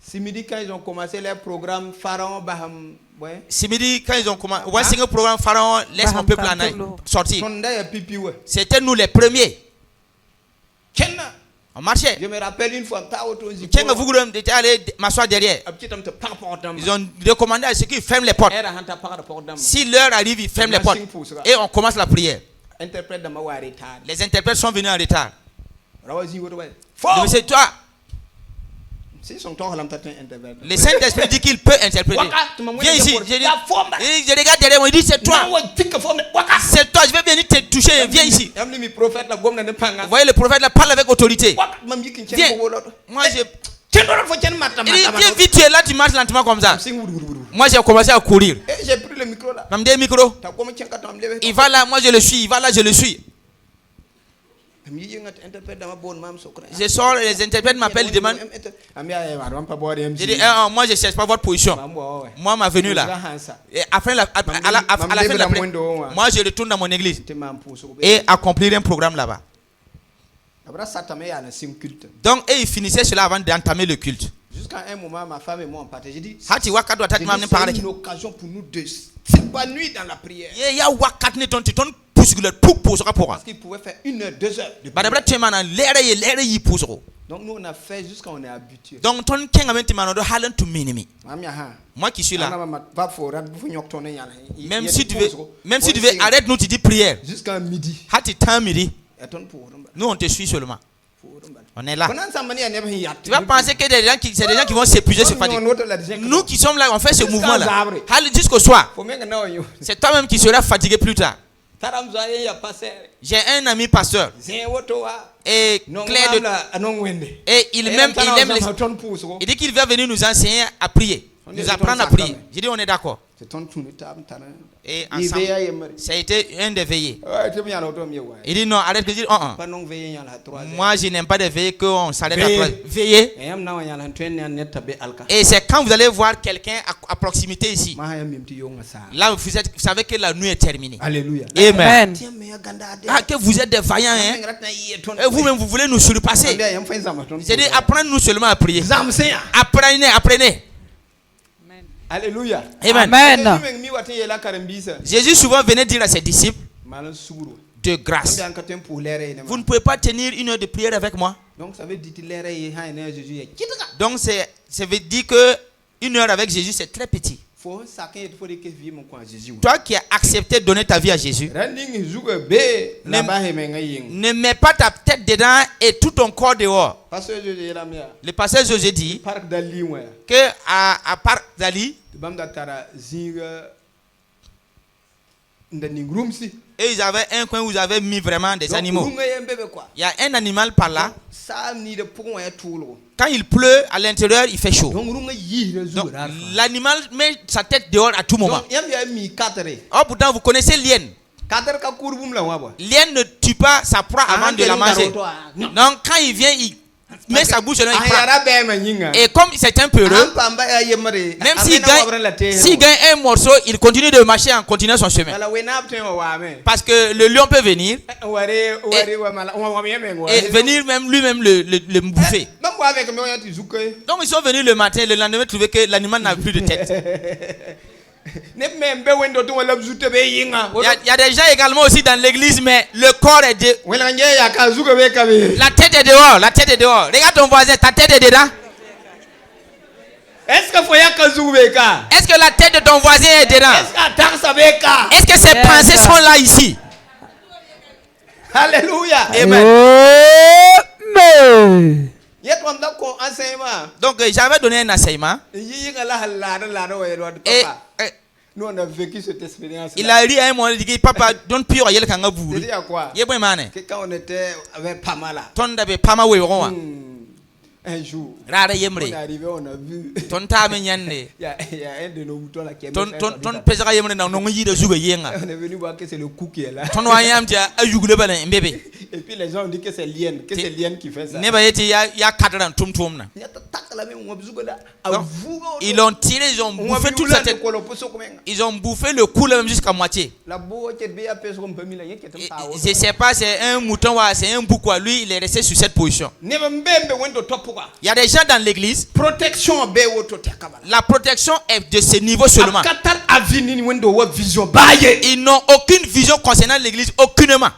Simidi, quand ils ont commencé leur programme Pharaon Baham, ouais. Simidi, quand ils ont commencé, le programme Pharaon, laisse mon peuple en sortir. C'était nous les premiers. On marchait. Je me rappelle une fois, vous étiez allé m'asseoir derrière. Ils ont recommandé à ceux qui ferment les portes. Si l'heure arrive, ils ferment les portes. Et on commence la prière. Les interprètes sont venus en retard. C'est toi. Le Saint-Esprit dit qu'il peut interpréter. Viens ici. Je regarde derrière moi, il dit c'est toi. C'est toi, je vais venir te toucher. Viens ici. Vous voyez, le prophète là parle avec autorité. Viens. Moi je. Viens vite, tu es là, tu marches lentement comme ça. Moi j'ai commencé à courir. J'ai pris le micro là. Il va là, moi je le suis. Il va là, je le suis. Je sors, les interprètes m'appellent, ils demandent. Je dis, moi je ne cherche pas votre position. Moi, ma venue là. Et après, à la fin de la prière, moi je retourne dans mon église et accomplir un programme là-bas. Donc, et ils finissaient cela avant d'entamer le culte. Jusqu'à un moment, ma femme et moi on partait. J'ai dit, c'est une occasion pour nous de s'épanouir dans la prière. Parce qu'il pouvait faire 1 heure, 2 heures. Donc nous on a fait jusqu'à on est habitué. Moi qui suis là. Même si tu veux, arrête-nous, tu dis prière. Jusqu'à midi. Midi. Nous on te suit seulement. On est là. Tu vas penser que c'est des gens qui vont s'épuiser sur fatigue. Nous qui sommes là, on fait ce mouvement là. Jusqu'au soir. C'est toi-même qui seras fatigué plus tard. J'ai un ami pasteur. Et il dit qu'il va venir nous enseigner à prier. Nous apprendre à prier. J'ai dit on est d'accord. Et ensemble, ça a été un des veillées. Il dit non, arrête de dire moi je n'aime pas de veillées qu'on s'arrête à veiller. Et c'est quand vous allez voir quelqu'un à proximité ici. Là vous savez que la nuit est terminée. Alléluia. Amen. Que vous êtes des vaillants, hein? Et vous-même vous voulez nous surpasser. C'est-à-dire apprenez-nous seulement à prier. Apprenez. Alléluia. Amen. Jésus souvent venait dire à ses disciples de grâce. Vous ne pouvez pas tenir 1 heure de prière avec moi. Donc ça veut dire que 1 heure avec Jésus c'est très petit. Toi qui as accepté de donner ta vie à Jésus, ne mets pas ta tête dedans et tout ton corps dehors. Le pasteur José dit que à Parc d'Ali, et ils avaient un coin où ils avaient mis vraiment des animaux. Il y a un animal par là. Quand il pleut, à l'intérieur, il fait chaud. Donc, l'animal met sa tête dehors à tout moment. Oh, pourtant, vous connaissez l'hyène. L'hyène ne tue pas sa proie avant de la manger. Donc, quand il vient, il met sa bouche dedans, il prend. Et comme c'est un peu heureux, même s'il gagne un morceau, il continue de marcher en continuant son chemin. Parce que le lion peut venir et venir même lui-même le bouffer. Donc ils sont venus le matin, le lendemain, trouver que l'animal n'a plus de tête. Il y a des gens également aussi dans l'église, mais le corps est la tête est dehors. Regarde ton voisin, ta tête est dedans. Est-ce que la tête de ton voisin est dedans? Est-ce que ses pensées sont là ici? Alléluia. Amen. Donc j'avais donné un enseignement. Et nous on a vécu cette expérience. Il a ri à un moment, il dit papa, don't pire à yelkanga vous. Il dit à quoi? Quand on était avec Pamala. Un jour, on est arrivé, on a vu. Il y a un de nos moutons là qui est mort. On est venu voir que c'est le cou qui est là. Et puis les gens ont dit que c'est Lien, qui fait ça. Ils ont tiré, ils ont bouffé toute sa tête. Ils ont bouffé le cou même jusqu'à moitié. Je ne sais pas, c'est un mouton ou c'est un bouc. Lui, il est resté sur cette position. Il y a des gens dans l'église. La protection est de ce niveau seulement. Ils n'ont aucune vision concernant l'église, aucunement.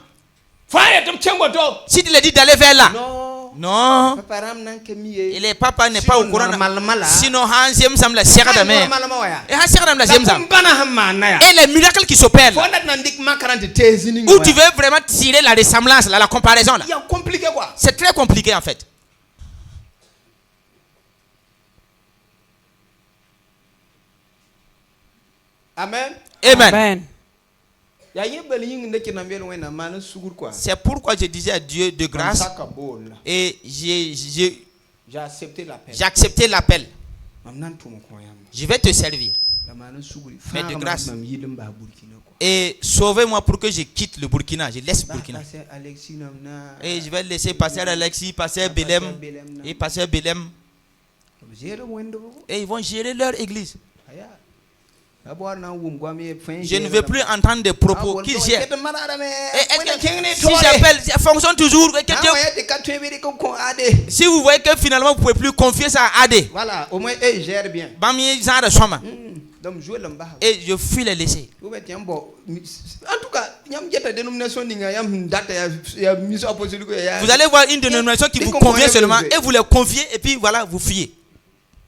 Si tu lui dis d'aller vers là, non. Et les papas n'est pas au courant. Sinon, et les miracles qui s'opèrent, où tu veux vraiment tirer la ressemblance, la comparaison là. C'est très compliqué en fait. Amen. Amen. C'est pourquoi je disais à Dieu de grâce et j'ai accepté l'appel. Je vais te servir. Mais de grâce. Et sauvez-moi pour que je quitte le Burkina. Je laisse le Burkina. Et je vais laisser pasteur Alexis, pasteur Belem et pasteur Belem. Et ils vont gérer leur église. Je ne veux plus entendre des propos qu'ils gèrent. Si j'appelle, ça fonctionne toujours. Si vous voyez que finalement vous ne pouvez plus confier ça à AD. Voilà, au moins ils gèrent bien. Et je fuis les laisser. En tout cas, vous allez voir une dénomination qui vous convient seulement et vous les confiez et puis voilà, vous fuyez.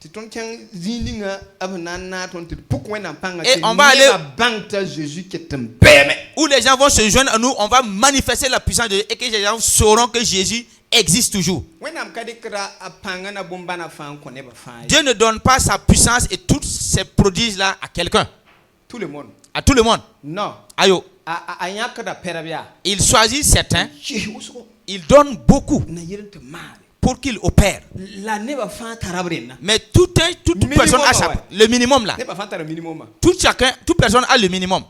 Et on va aller où les gens vont se joindre à nous, on va manifester la puissance de Dieu et que les gens sauront que Jésus existe toujours. Dieu ne donne pas sa puissance et tous ces prodiges-là à quelqu'un. Tout le monde. À tout le monde. Non. Ayo. Il choisit certains. Il donne beaucoup pour qu'il opère. Mais toute personne a le minimum là. Toute personne a le minimum.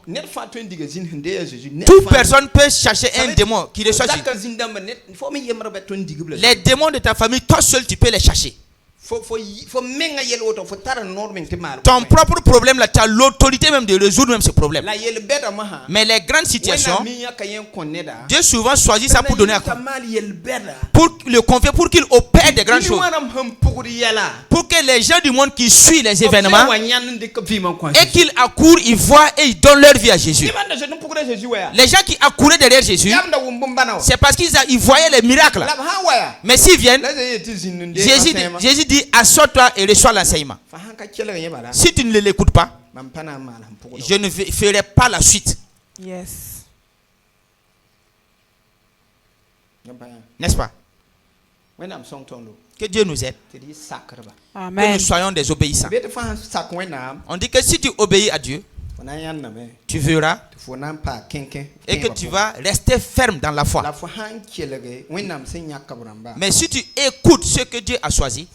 Toute personne peut chercher un démon qui reçoit Jésus. Les démons de ta famille, toi seul tu peux les chercher. Ton propre problème là, tu as l'autorité même de résoudre même ce problème. Mais les grandes situations, Dieu souvent choisit ça pour donner à quoi? Pour le confier, pour qu'il opère des grandes choses. Pour que les gens du monde qui suivent les événements et qu'ils accourent, ils voient et ils donnent leur vie à Jésus. Les gens qui accouraient derrière Jésus, c'est parce qu'ils voyaient les miracles. Mais s'ils viennent, Jésus dit assois-toi et reçois l'enseignement. Si tu ne l'écoutes pas, je ne ferai pas la suite. Yes. N'est-ce pas? Que Dieu nous aide. Amen. Que nous soyons des obéissants. On dit que si tu obéis à Dieu, tu verras et que tu vas rester ferme dans la foi. Mais si tu écoutes ce que Dieu a choisi,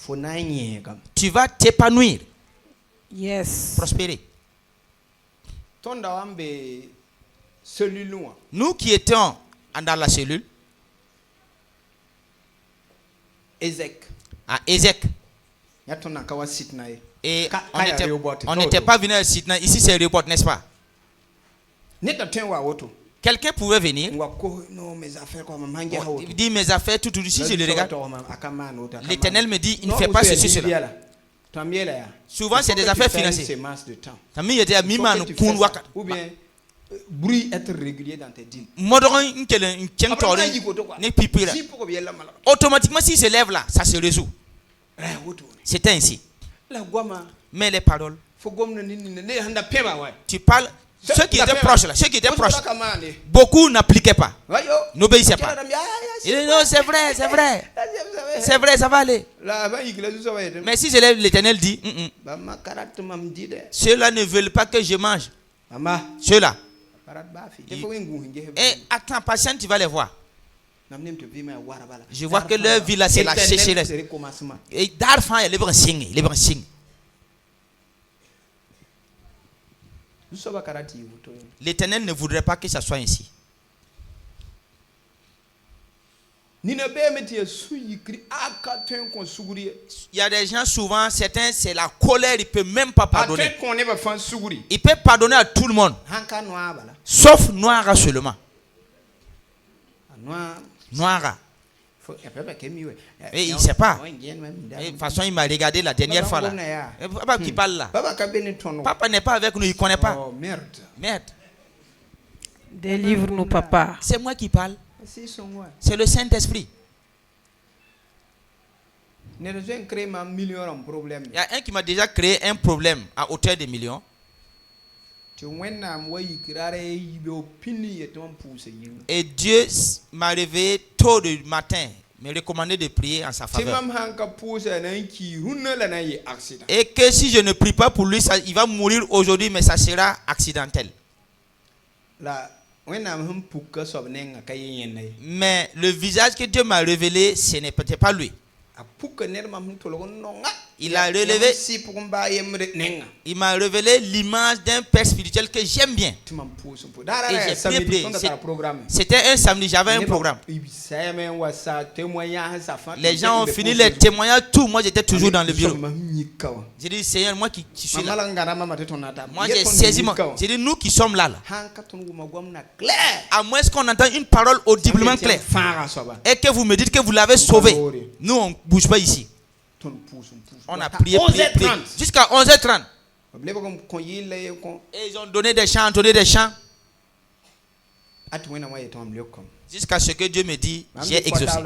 tu vas t'épanouir. Yes. Prospérer. Nous qui étions dans la cellule, à Ezek, et on n'était pas venu à Sitna. Ici c'est aéroport, n'est-ce pas? Quelqu'un pouvait venir. Il dit mes affaires, tout ici je le regarde. L'Éternel me dit il ne fait pas ceci, cela. Souvent c'est des affaires financières. Bruit être régulier dans tes dîmes. Automatiquement s'il se lève là, ça se résout. C'est ainsi. Mais les paroles, tu parles. Ceux qui étaient proches là, beaucoup n'appliquaient pas, n'obéissaient pas. Ils disent non, c'est vrai, ça va aller. Mais si je lève, l'Éternel dit ceux-là ne veulent pas que je mange. Ceux-là. Et attends, patiente, tu vas les voir. Je vois que leur vie là, c'est la sécheresse. Et d'arfan, il est signe. L'Éternel ne voudrait pas que ça soit ainsi. Il y a des gens souvent, certains, c'est la colère, il ne peut même pas pardonner. Il peut pardonner à tout le monde, sauf Noira seulement. Noira. Et il ne sait pas. De toute façon, il m'a regardé la dernière fois là. Papa qui parle là. Papa n'est pas avec nous, il ne connaît pas. Oh, merde. Merde. Délivre-nous, papa. C'est moi qui parle. C'est le Saint-Esprit. Il y a un qui m'a déjà créé un problème à hauteur de millions. Et Dieu m'a réveillé tôt le matin, me recommandé de prier en sa faveur. Et que si je ne prie pas pour lui, il va mourir aujourd'hui, mais ça sera accidentel. Mais le visage que Dieu m'a révélé, ce n'était pas lui. Il m'a révélé l'image d'un père spirituel que j'aime bien. Et j'ai prié. C'était un samedi, j'avais un programme. Les gens ont fini les témoignages, tout. Moi, j'étais toujours dans le bureau. J'ai dit, Seigneur, moi qui suis là. Moi, j'ai saisi. J'ai dit, nous qui sommes là. À moins qu'on entende une parole audiblement claire. Et que vous me dites que vous l'avez sauvé. Nous, on ne bouge pas ici. On a prié, jusqu'à 11h30. Et ils ont donné des chants, jusqu'à ce que Dieu me dit, j'ai exaucé.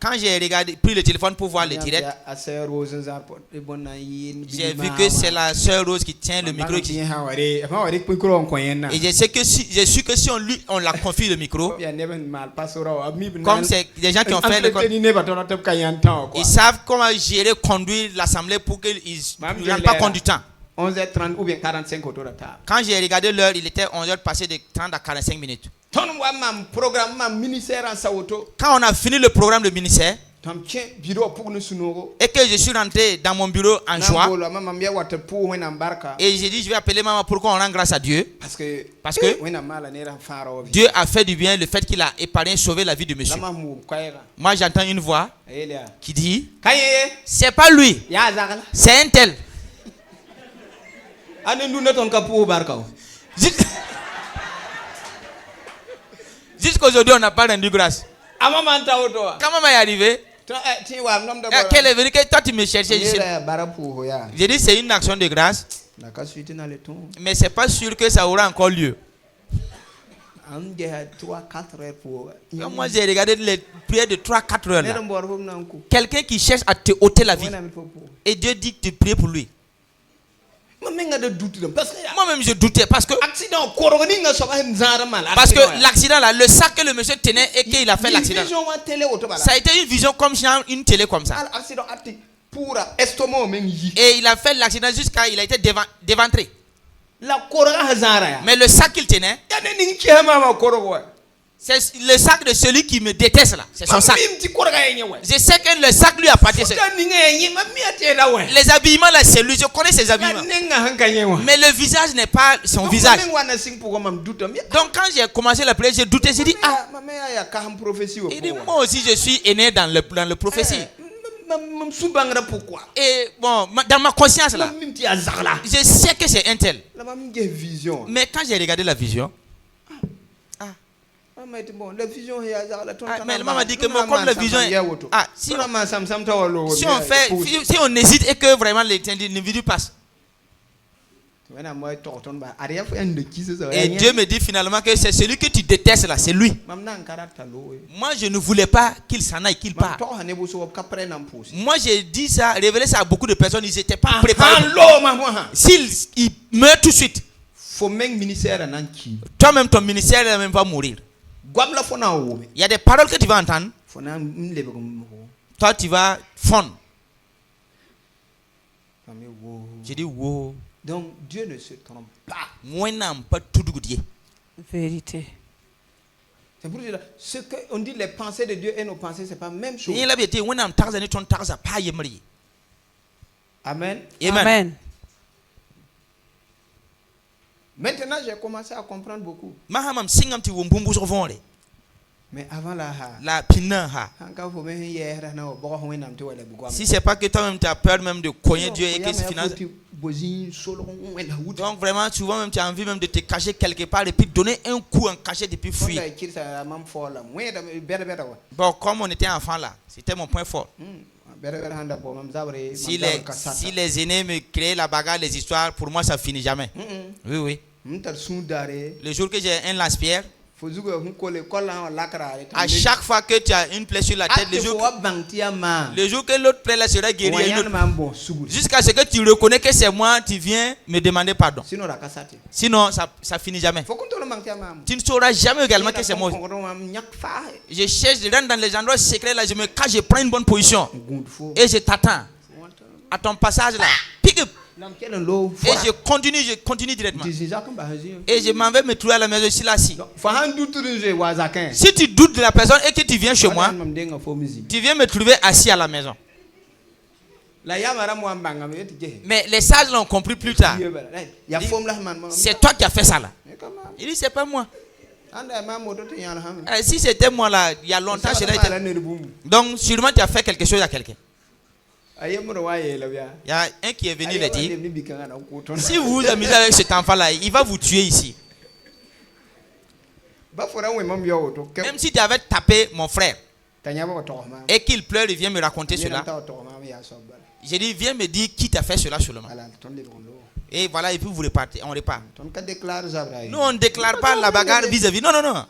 Quand j'ai regardé, pris le téléphone pour voir les directs, j'ai vu que c'est la sœur Rose qui tient le micro. Et j'ai su que si on la confie le micro, comme c'est des gens qui ont fait ils savent comment gérer, conduire l'assemblée pour qu'ils ne rendent pas compte du temps. 11h30 ou bien 45 autour de la table. Quand j'ai regardé l'heure, il était 11h passé de 30 à 45 minutes. Quand on a fini le programme de ministère, et que je suis rentré dans mon bureau en joie, et j'ai dit, je vais appeler maman, pourquoi on rend grâce à Dieu? Parce que Dieu a fait du bien, le fait qu'il a épargné, sauvé la vie de monsieur. Moi, j'entends une voix qui dit, c'est pas lui, c'est un tel. Jusqu'aujourd'hui, on n'a pas rendu grâce. Comment maman est arrivé? Qu'elle est venue, que toi tu me cherchais. J'ai dit c'est une action de grâce. Mais c'est pas sûr que ça aura encore lieu. Moi j'ai regardé les prières de 3-4 heures là. Quelqu'un qui cherche à te ôter la vie. Et Dieu dit que tu pries pour lui. Moi-même je doutais parce que l'accident là, le sac que le monsieur tenait et qu'il a fait l'accident, ça a été une vision comme une télé comme ça. Et il a fait l'accident jusqu'à il a été déventré. Mais le sac qu'il tenait, c'est le sac de celui qui me déteste là. C'est son sac. Je sais que le sac lui appartient. Les habillements là, c'est lui. Je connais ses habillements. Mais le visage n'est pas son visage. Donc quand j'ai commencé la prière, j'ai douté. J'ai dit, ah. Il dit, moi aussi je suis aîné dans le prophétie. Et bon, dans ma conscience là, je sais que c'est un tel. Mais quand j'ai regardé la vision, mais maman m'a dit que comme la vision si on hésite et que vraiment l'individu passe. Et Dieu me dit finalement que c'est celui que tu détestes là, c'est lui. Moi je ne voulais pas qu'il s'en aille, qu'il parte. Moi j'ai dit ça, révélé ça à beaucoup de personnes, ils n'étaient pas préparés. S'il meurt tout de suite, toi-même ton ministère ne va même pas mourir. Il y a des paroles que tu vas entendre. Toi, tu vas fondre. J'ai dit, wow. Donc, Dieu ne se trompe pas. Moi, n'aime pas tout goûter. Vérité. C'est pour dire, ce qu'on dit, les pensées de Dieu et nos pensées, c'est pas la même chose. Amen. Amen. Maintenant, j'ai commencé à comprendre beaucoup. Mais avant la pina. Si c'est pas que toi-même tu as peur même de cogner Dieu et que c'est finance. Donc vraiment souvent même tu as envie même de te cacher quelque part et puis donner un coup en cachette et puis fuir. Bon, comme on était enfant là, c'était mon point fort. Si les aînés me créent la bagarre, les histoires, pour moi ça finit jamais. Oui, oui. Le jour que j'ai un lance-pierre, à chaque fois que tu as une plaie sur la tête, le jour que l'autre plaie là sera guérie, jusqu'à ce que tu reconnais que c'est moi, tu viens me demander pardon. Sinon, ça finit jamais. Tu ne sauras jamais également que c'est moi. Je cherche, je rentre dans les endroits secrets là, je me cache, je prends une bonne position et je t'attends à ton passage là. Pick up. Et je continue directement. Et je m'en vais me trouver à la maison ici là. Si tu doutes de la personne et que tu viens chez moi, tu viens me trouver assis à la maison. Mais les sages l'ont compris plus tard. C'est toi qui as fait ça là. Il dit c'est pas moi. Si c'était moi là, il y a longtemps, donc sûrement tu as fait quelque chose à quelqu'un. Il y a un qui est venu le dire. Si vous vous amusez avec cet enfant-là, il va vous tuer ici. Même si tu avais tapé mon frère et qu'il pleure, il vient me raconter cela. J'ai dit, viens me dire qui t'a fait cela seulement. Et voilà, et puis vous repartez, on repart. Nous, on ne déclare pas la bagarre vis-à-vis. Non, non, non.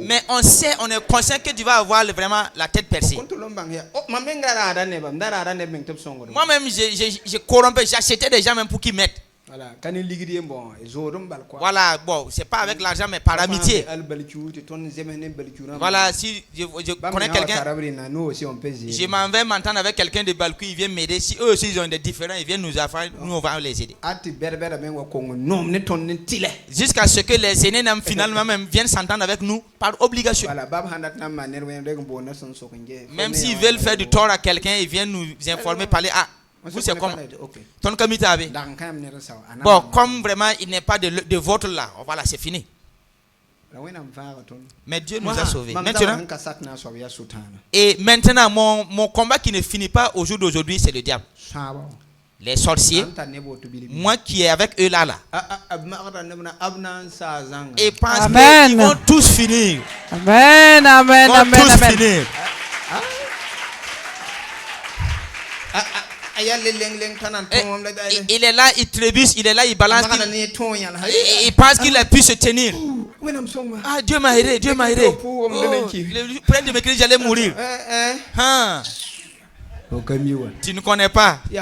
Mais on sait, on est conscient que tu vas avoir vraiment la tête percée. Moi-même, j'ai corrompu, j'ai acheté des gens même pour qu'ils mettent. Voilà, bon, c'est pas avec l'argent, mais par amitié. Voilà, si je connais quelqu'un, je m'en vais m'entendre avec quelqu'un de Balkou, il vient m'aider. Si eux aussi ils ont des différents, ils viennent nous affaire, nous on va les aider. Jusqu'à ce que les aînés finalement même viennent s'entendre avec nous par obligation. Même s'ils veulent faire du tort à quelqu'un, ils viennent nous informer, parler. Ah, vous c'est comment? Ton comité avait. Bon, comme vraiment il n'est pas de votre là, voilà, c'est fini. Mais Dieu nous a sauvés. Maintenant, et maintenant, mon combat qui ne finit pas au jour d'aujourd'hui, c'est le diable. Les sorciers, moi qui est avec eux là. Et pense qu'ils vont tous finir. Amen, amen, amen, tous amen. Finir. Il est là, il trébuche, il est là, il balance. Il pense qu'il a pu se tenir. Ah, Dieu m'a aidé, Dieu m'a aidé. Oh, près de mes cris, j'allais mourir. Tu ne connais pas. Et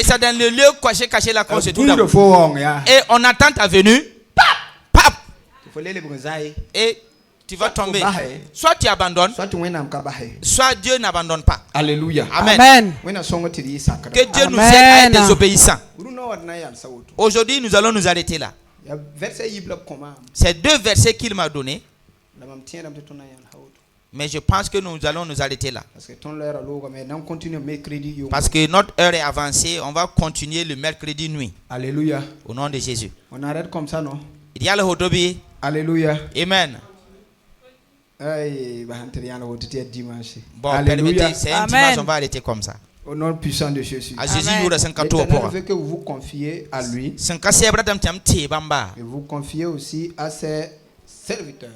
c'est dans le lieu caché là qu'on se trouve. Et on attend ta venue. Pap! Et tu vas tomber. Soit tu abandonnes, soit Dieu n'abandonne pas. Alléluia. Amen. Que Dieu nous aide à être désobéissants. Aujourd'hui, nous allons nous arrêter là. C'est 2 versets qu'il m'a donnés. Mais je pense que nous allons nous arrêter là. Parce que notre heure est avancée. On va continuer le mercredi nuit. Alléluia. Au nom de Jésus. On arrête comme ça, non? Alléluia. Amen. Bon, permettez, c'est un dimanche, on va arrêter comme ça. Au nom puissant de Jésus. L'Éternel veut que vous vous confiez à lui. Et vous confiez aussi à ses serviteurs.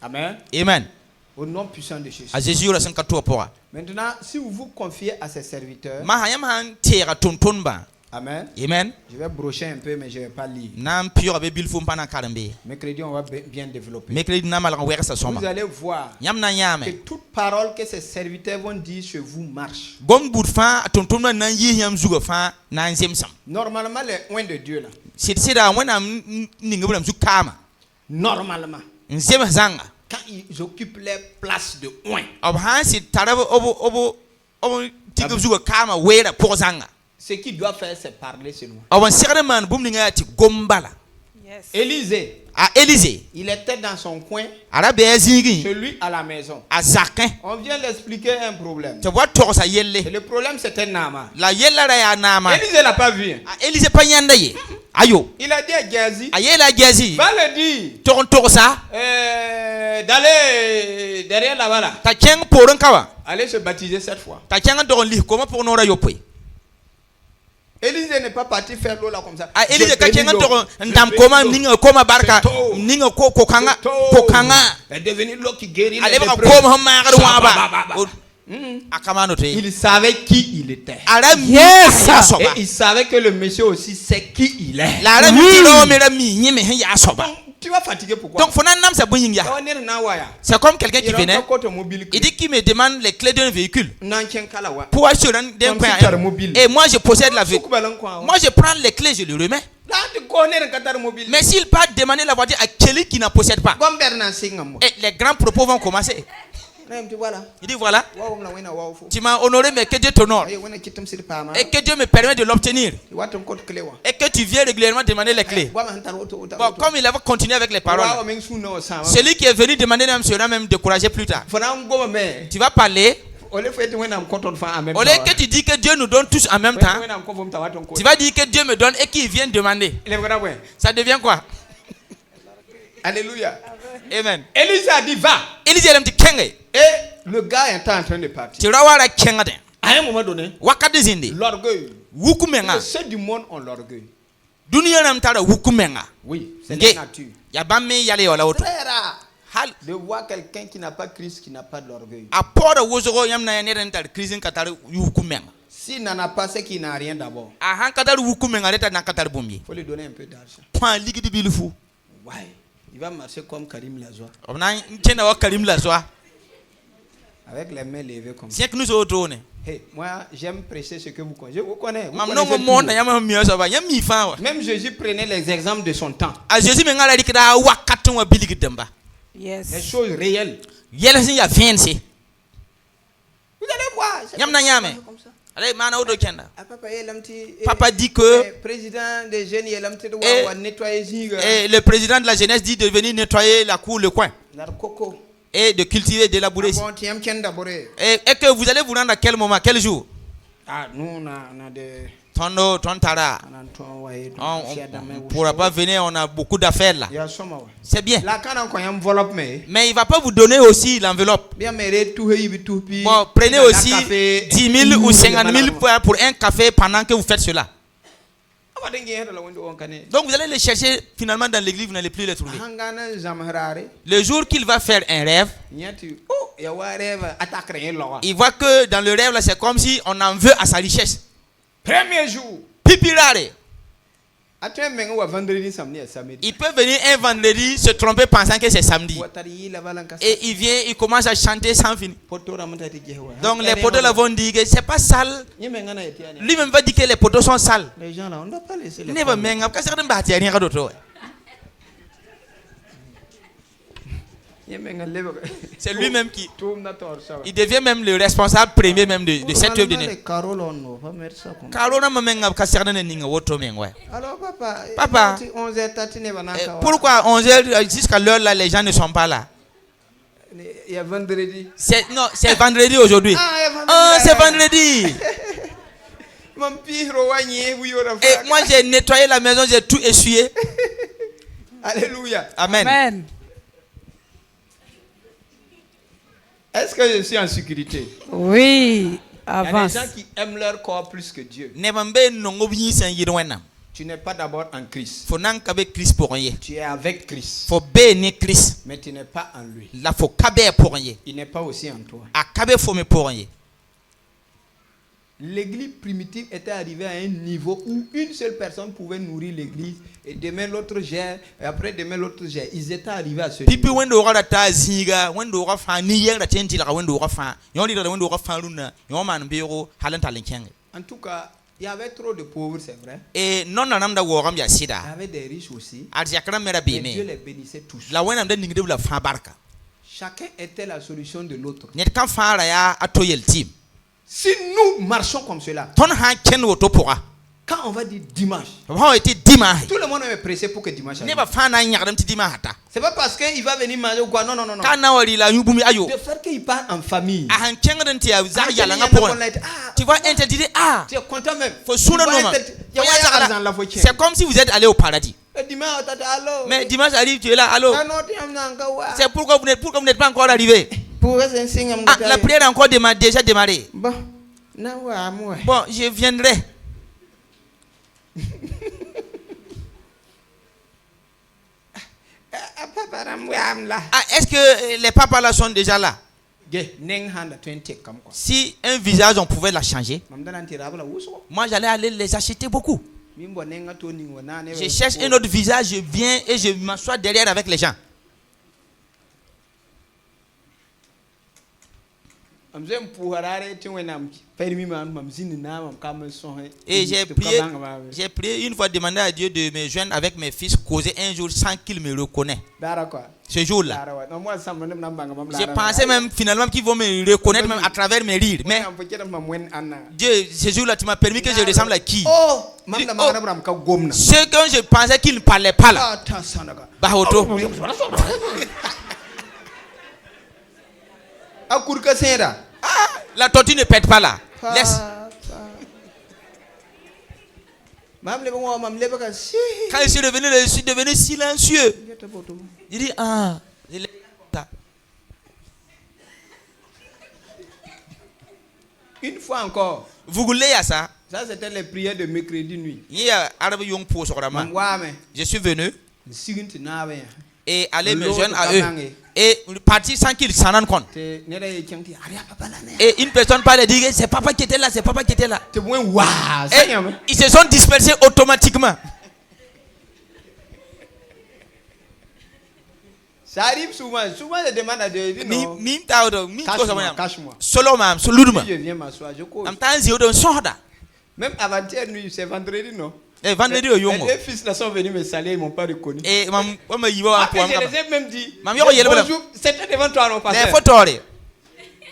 Amen. Amen. Au nom puissant de Jésus. Maintenant, si vous vous confiez à ses serviteurs. Amen. Amen. Je vais brocher un peu, mais je ne vais pas lire. Mercredi, on va bien développer. Vous allez voir que toute parole que ces serviteurs vont dire sur vous marche. Normalement, les oins de Dieu là. Normalement. Quand ils occupent les places de oins. Ce qu'il doit faire, c'est parler seulement. Yes. Élisée, il était dans son coin, celui à la maison. On vient l'expliquer un problème. Et le problème, c'était Naaman. Élisée l'a pas vu. Ayo. Il a dit à Gazi. Ayela Gazi. Va le dire. Toron ça. D'aller derrière là-bas là. Ta tiens pour un kawa. Allez se baptiser cette fois. Ta tiens dans lit comment pour nous rayoper. Élisée n'est pas parti faire l'eau là comme ça. Ah, Élisée ta tiens dans ndam comment ninga koma barka ninga kokanga kokanga. Elle est devenue l'eau qui guérit les lépreux. Il savait qui il était. Yes. Et il savait que le monsieur aussi sait qui il est. Tu vas fatiguer pourquoi? Donc, c'est comme quelqu'un qui venait. Il dit qu'il me demande les clés d'un véhicule. Pour assurer d'un point. Et moi, je possède la voiture. Moi, je prends les clés, je lui remets. Mais s'il part demander la voiture à quelqu'un qui n'en possède pas, et les grands propos vont commencer. Il dit voilà, tu m'as honoré, mais que Dieu t'honore. Et que Dieu me permet de l'obtenir. Et que tu viens régulièrement demander les clés. Bon, comme il va continuer avec les paroles, celui qui est venu demander sera même découragé plus tard. Tu vas parler. Au lieu que tu dis que Dieu nous donne tous en même temps, tu vas dire que Dieu me donne et qu'il vient demander. Ça devient quoi? Alléluia. Amen. Élisée a dit va. Élisée a dit kenge. Et le gars est en train de partir. À un moment donné, l'orgueil. Les ceux du monde ont l'orgueil. Oui, c'est la nature. Très rare de voir quelqu'un qui n'a pas Christ, qui n'a pas de l'orgueil. S'il n'en a pas, c'est qu'il n'a rien d'abord. Il faut lui donner un peu d'argent. Ouais. Il va marcher comme Karim Lazoie. Avec les mains levées comme ça. Hey, moi, j'aime prêcher ce que vous connaissez. Je vous connais. Même Jésus prenait les exemples de son temps. Yes. Les choses réelles. Vous allez voir. Comme ça. Papa dit que le président de la jeunesse dit de venir nettoyer la cour, le coin, et de cultiver, de labourer. Et que vous allez vous rendre à quel moment, quel jour? Nous, on a des... On ne pourra pas venir, on a beaucoup d'affaires là. C'est bien. Mais il ne va pas vous donner aussi l'enveloppe. Bon, prenez aussi 10 000 ou 50 000 pour un café pendant que vous faites cela. Donc vous allez les chercher finalement dans l'église, vous n'allez plus les trouver. Le jour qu'il va faire un rêve, il voit que dans le rêve là, c'est comme si on en veut à sa richesse. Premier jour. Pipirare. Il peut venir un vendredi se tromper pensant que c'est samedi. Et il vient, il commence à chanter sans fin. Donc les poteaux là vont dire que c'est pas sale. Lui-même va dire que les poteaux sont sales. Les gens là, on ne doit pas laisser les poteaux. C'est lui-même qui... Il devient même le responsable premier même de cette œuvre de Dieu. Alors papa, pourquoi 11h jusqu'à l'heure là les gens ne sont pas là? Il y a vendredi. Non, c'est vendredi aujourd'hui. C'est vendredi. Et moi j'ai nettoyé la maison, j'ai tout essuyé. Alléluia. Amen. Est-ce que je suis en sécurité? Oui. Avance. Il y a des gens qui aiment leur corps plus que Dieu. Tu n'es pas d'abord en Christ. Tu es avec Christ. Mais tu n'es pas en lui. Il n'est pas aussi en toi. L'église primitive était arrivée à un niveau où une seule personne pouvait nourrir l'église et demain l'autre gère et après demain l'autre gère. Ils étaient arrivés à ce niveau. En tout cas, il y avait trop de pauvres, c'est vrai. Et non, il y avait des riches aussi. Mais Dieu les bénissait tous. Chacun était la solution de l'autre. Si nous marchons comme cela, quand on va dire dimanche, tout le monde est pressé pour que dimanche arrive. C'est pas parce qu'il va venir manger ou quoi. Non. De faire qu'il part en famille. Tu vois interdire tu es content même. C'est comme si vous êtes allé au paradis. Mais dimanche arrive, tu es là, allô. C'est pourquoi vous n'êtes pas encore arrivé. La prière a encore déjà démarré. Bon, je viendrai. Est-ce que les papas là sont déjà là? Si un visage on pouvait la changer, moi j'allais aller les acheter beaucoup. Je cherche un autre visage, je viens et je m'assois derrière avec les gens. Et j'ai prié une fois, demandé à Dieu de me joindre avec mes fils, causer un jour sans qu'ils me reconnaissent. Ce jour-là. J'ai pensé même finalement qu'ils vont me reconnaître même à travers mes rires. Mais Dieu, ce jour-là, tu m'as permis que je ressemble à qui? Ceux que je pensais qu'ils ne parlaient pas là. La tortue ne pète pas là. Laisse. Quand je suis devenu silencieux. Il dit une fois encore. Vous voulez à ça? Ça c'était les prières de mercredi nuit. Je suis venu et aller me joindre à eux et partir sans qu'ils s'en rendent compte. Et une personne parle et dit c'est papa qui était là, c'est papa qui était là. Et ils se sont dispersés automatiquement. Ça arrive souvent. Souvent, je demande à Dieu. Cache-moi. Je viens m'asseoir. Je cause. Même avant-hier nuit, c'est vendredi, non? Les fils là sont venus me saluer, ils m'ont pas reconnu. Je les ai même dit. Bonjour, c'était devant toi, non, pasteur.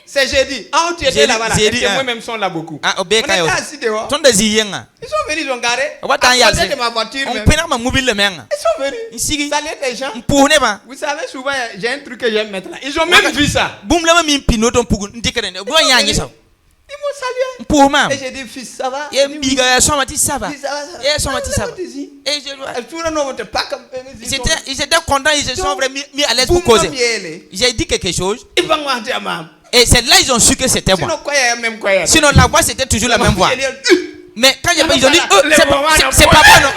C'est jeudi. Tu étais là-bas. Moi-même sont là beaucoup. On était assis dehors. Ils sont venus, ils ont garé. À côté de ma voiture même. Ils sont venus. Saluer les gens. Vous savez, souvent, j'ai un truc que j'aime mettre là. Ils ont même vu ça. Ils m'ont salué. Et j'ai dit, fils, ça va? Ils étaient contents, ils se sont vraiment mis à l'aise pour causer. J'ai dit quelque chose. Et c'est là ils ont su que c'était moi. Sinon la voix c'était toujours la même voix. Mais quand ils ont dit c'est papa non.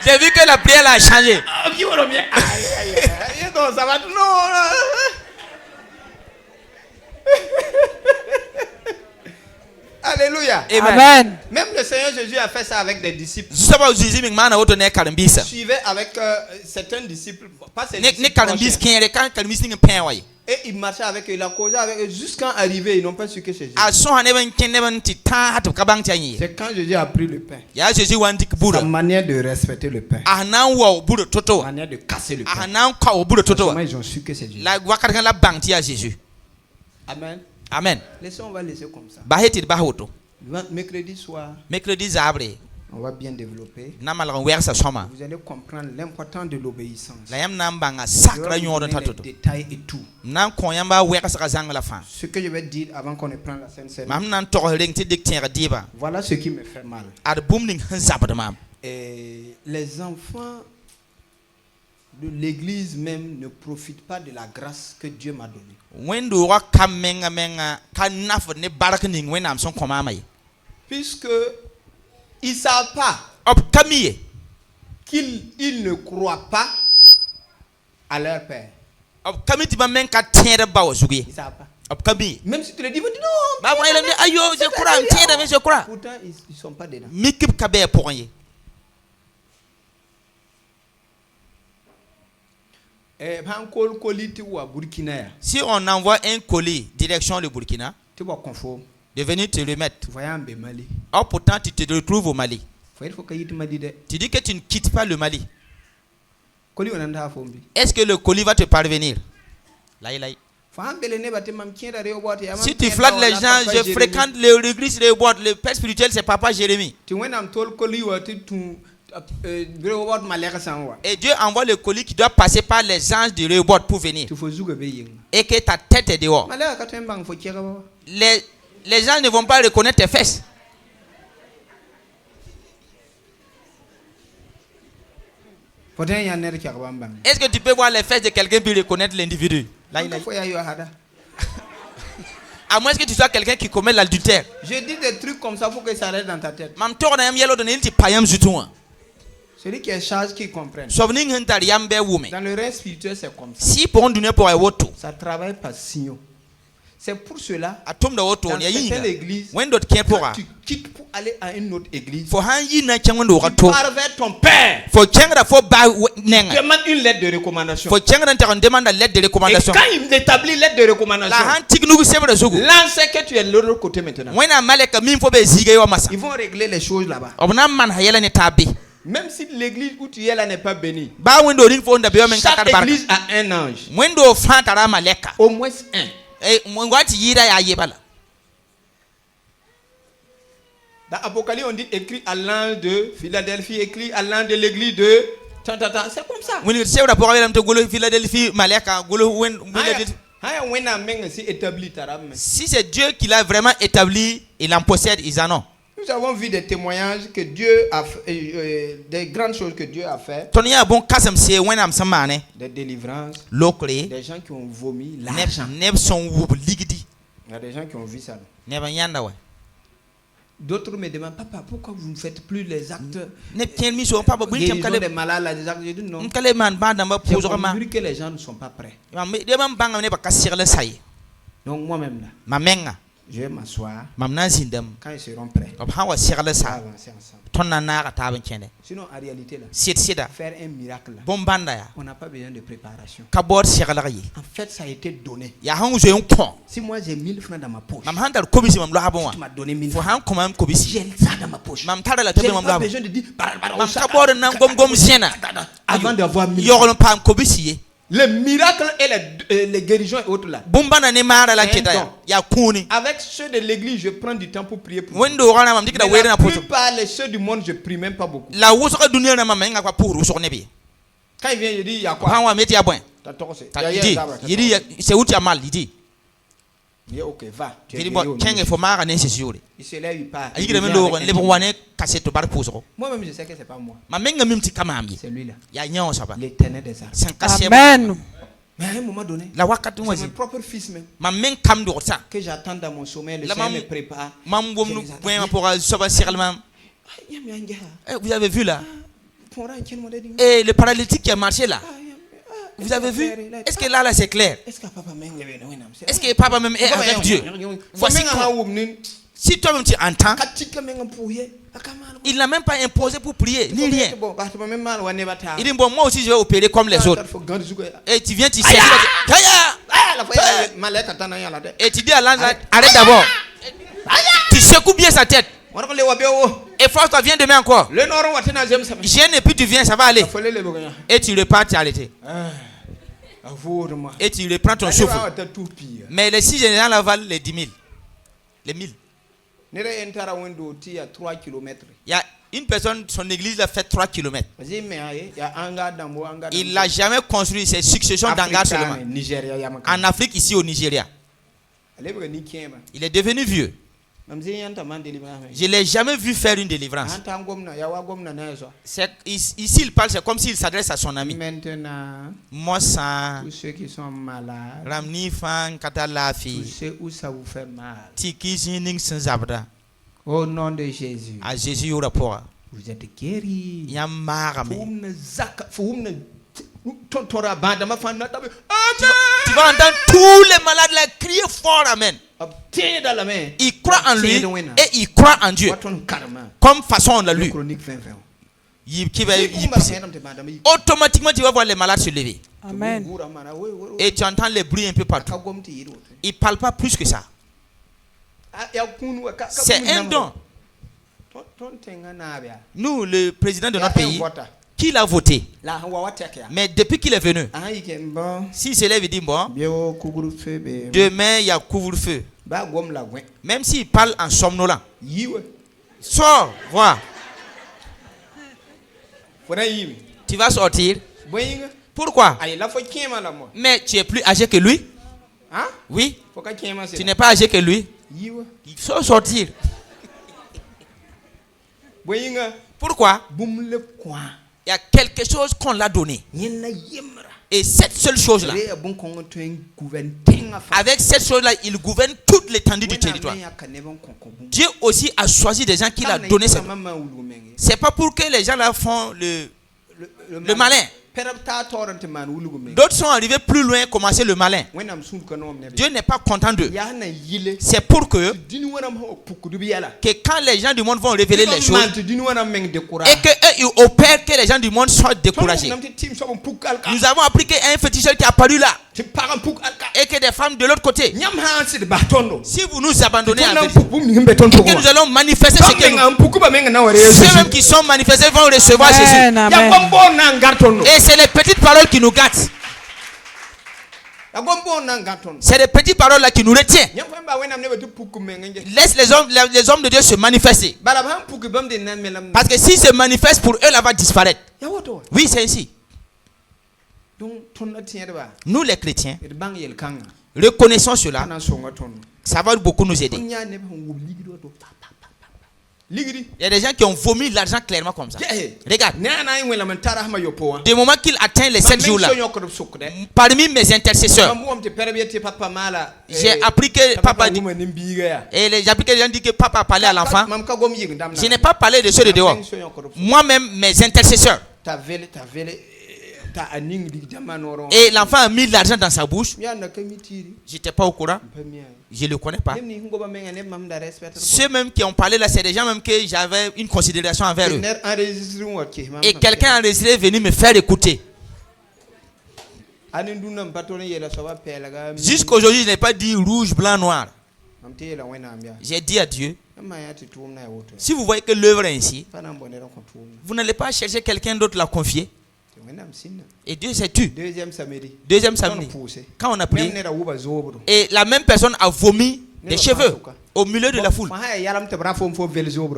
J'ai vu que la prière a changé. Alléluia. Amen. Même le Seigneur Jésus a fait ça avec des disciples. Suivait avec certains disciples. Pas ces disciples. Et il marchait avec eux, il a causé avec eux jusqu'à arriver, ils n'ont pas su que c'est Jésus. C'est quand Jésus a pris le pain. Sa manière de respecter le pain. Sa manière de casser le pain. Ils ont su que c'est Jésus. Amen. Amen. On va laisser comme ça. Mercredi soir, on va bien développer. Vous allez comprendre l'importance de l'obéissance. Les détails et tout. Ce que je vais dire avant qu'on ne prenne la scène. Voilà ce qui me fait mal. Et les enfants de l'église même ne profitent pas de la grâce que Dieu m'a donnée. Puisque ils ne savent pas qu'ils ne croient pas à leur père. Ils ne savent pas. Même si tu le dis, vous dites non. Je crois. Pourtant, ils ne sont pas dedans. Si on envoie un colis direction le Burkina, tu vas conforme. De venir te le mettre. Or pourtant tu te retrouves au Mali. Tu dis que tu ne quittes pas le Mali. Est-ce que le colis va te parvenir? Si tu flattes les gens, je fréquente l'église de Rehoboth. Le père spirituel, c'est Papa Jérémie. Et Dieu envoie le colis qui doit passer par les anges de Rehoboth pour venir. Et que ta tête est dehors. Les gens ne vont pas reconnaître tes fesses. Est-ce que tu peux voir les fesses de quelqu'un puis reconnaître l'individu? À moins que tu sois quelqu'un qui commet l'adultère. Je dis des trucs comme ça pour que ça reste dans ta tête. Celui qui est chargé qui comprenne. Dans le règne spirituel, c'est comme ça. Ça travaille par signaux. C'est pour cela dans certaines églises, quand tu quittes pour aller à une autre église, tu pars vers ton père. Demande une lettre de recommandation. Et quand il établit lettre de recommandation, là c'est que tu es de l'autre côté maintenant. Ils vont régler les choses là-bas. Même si l'église où tu es là n'est pas bénie, chaque église a un ange. Au moins un. Dans Apocalypse, on dit écrit à l'ange de Philadelphie, écrit à l'ange de l'église de. C'est comme ça. Si c'est Dieu qui l'a vraiment établi, il en possède, ils en ont. Nous avons vu des témoignages que Dieu a fait, des grandes choses que Dieu a fait. Des délivrances. Des gens qui ont vomi l'argent. Il y a des gens qui ont vu ça. D'autres me demandent, papa, pourquoi vous ne faites plus les actes guérison des malades, les actes? Je dis non. J'ai vu que les gens ne sont pas prêts. Donc moi-même là, je vais m'asseoir. Quand ils seront prêts, on va avancer ensemble. Sinon, en réalité, là, faire un miracle, là, on n'a pas besoin de préparation. En fait, ça a été donné. Si moi j'ai 1000 francs dans ma poche, tu m'as donné 1000 francs. J'ai ça dans ma poche. Je n'ai pas besoin de dire avant d'avoir 1000 francs. Les miracles et les guérisons et autres là. Avec ceux de l'église, je prends du temps pour prier pour eux. Mais la plupart les ceux du monde, je prie même pas beaucoup. Quand il vient, il dit il y a quoi? Il dit c'est où tu as mal, il dit. Il dit ok, va. Il se lève, il part. Moi-même, je sais que c'est pas moi. C'est lui là. L'éternel des arts. Amen. Mais à un moment donné, c'est mon propre fils même que j'attends dans mon sommeil. Le Seigneur me prépare. Vous avez vu là? Et le paralytique qui a marché là. Vous avez vu? Est-ce que là c'est clair? Est-ce que papa même est avec Dieu? Voici si toi-même tu entends, il n'a même pas imposé pour prier, ni rien. Il dit bon, moi aussi je vais opérer comme les autres. Et tu viens, tu sais. Et tu dis à l'ange, arrête d'abord. Tu secoues bien sa tête. Et force-toi, viens demain encore. Gêne et puis tu viens, ça va aller. Et tu repars, tu es arrêté. Et tu reprends ton souffle. Mais les 6 généraux avalent les 10 000. Les 1000. Il y a une personne, son église a fait 3 km. Il n'a jamais construit ces successions d'hangars seulement. En Afrique, ici au Nigeria. Il est devenu vieux. Je ne l'ai jamais vu faire une délivrance. Ici, il parle, c'est comme s'il s'adresse à son ami. Maintenant, tous ceux qui sont malades, tous ceux où ça vous fait mal, au nom de Jésus, vous êtes guéris. Tu vas entendre tous les malades là crier fort amen. Il croit en lui et il croit en Dieu. Comme façon on l'a lu. Automatiquement tu vas voir les malades se lever. Amen. Et tu entends les bruits un peu partout. Il ne parle pas plus que ça. C'est un don. Nous, le président de notre pays, qu'il a voté. Mais depuis qu'il est venu, s'il se lève et dit bon, demain il y a couvre-feu. Même s'il parle en somnolent. Sors, vois. Tu vas sortir. Pourquoi? Mais tu es plus âgé que lui? Oui. Tu n'es pas âgé que lui? Il faut sortir. Pourquoi? Il y a quelque chose qu'on l'a donné. Et cette seule chose-là, avec cette chose-là, il gouverne toute l'étendue du territoire. Dieu aussi a choisi des gens qu'il a donné. C'est pas pour que les gens là font le malin. D'autres sont arrivés plus loin, commencer le malin. Dieu n'est pas content d'eux. C'est pour que quand les gens du monde vont révéler les choses et qu'eux ils opèrent que les gens du monde soient découragés. Nous avons appris qu'il y a un féticheur qui est apparu là et que des femmes de l'autre côté. Si vous nous abandonnez avec et que nous allons manifester ce que nous, ceux-mêmes qui sont manifestés vont recevoir Jésus. Et c'est les petites paroles qui nous gâtent. C'est les petites paroles là qui nous retiennent. Laisse les hommes de Dieu se manifester. Parce que s'ils se manifestent, pour eux, là va disparaître. Oui, c'est ainsi. Nous les chrétiens, reconnaissons cela. Ça va beaucoup nous aider. Il y a des gens qui ont vomi l'argent clairement comme ça. Regarde. Du moment qu'il atteint les 7 jours là, parmi mes intercesseurs, j'ai appris que papa dit, et j'ai appris que les gens disent que papa a parlé à l'enfant. Je n'ai pas parlé de ceux de dehors. Moi-même, mes intercesseurs. Et l'enfant a mis l'argent dans sa bouche. J'étais pas au courant. Je ne le connais pas. Ceux même qui ont parlé là, c'est des gens même que j'avais une considération envers eux. Et quelqu'un a décidé de venir me faire écouter. Jusqu'aujourd'hui, je n'ai pas dit rouge, blanc, noir. J'ai dit à Dieu, si vous voyez que l'œuvre est ainsi, vous n'allez pas chercher quelqu'un d'autre la confier. Et Dieu s'est tu. Deuxième samedi. Quand on a prié, et la même personne a vomi des cheveux au milieu de la foule.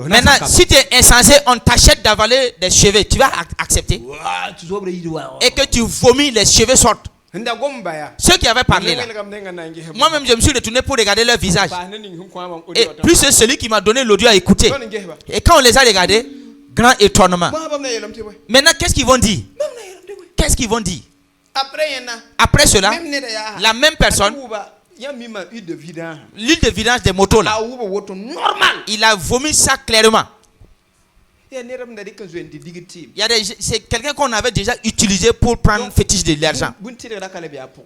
Maintenant, si tu es insensé, on t'achète d'avaler des cheveux. Tu vas accepter. Et que tu vomis, les cheveux sortent. Ceux qui avaient parlé là, moi-même je me suis retourné pour regarder leur visage. Et plus c'est celui qui m'a donné l'audio à écouter. Et quand on les a regardés, grand étonnement. Maintenant, qu'est-ce qu'ils vont dire? Qu'est-ce qu'ils vont dire? Après cela, la même personne, l'huile de vidange des motos là, il a vomi ça clairement. C'est quelqu'un qu'on avait déjà utilisé pour prendre fétiche de l'argent.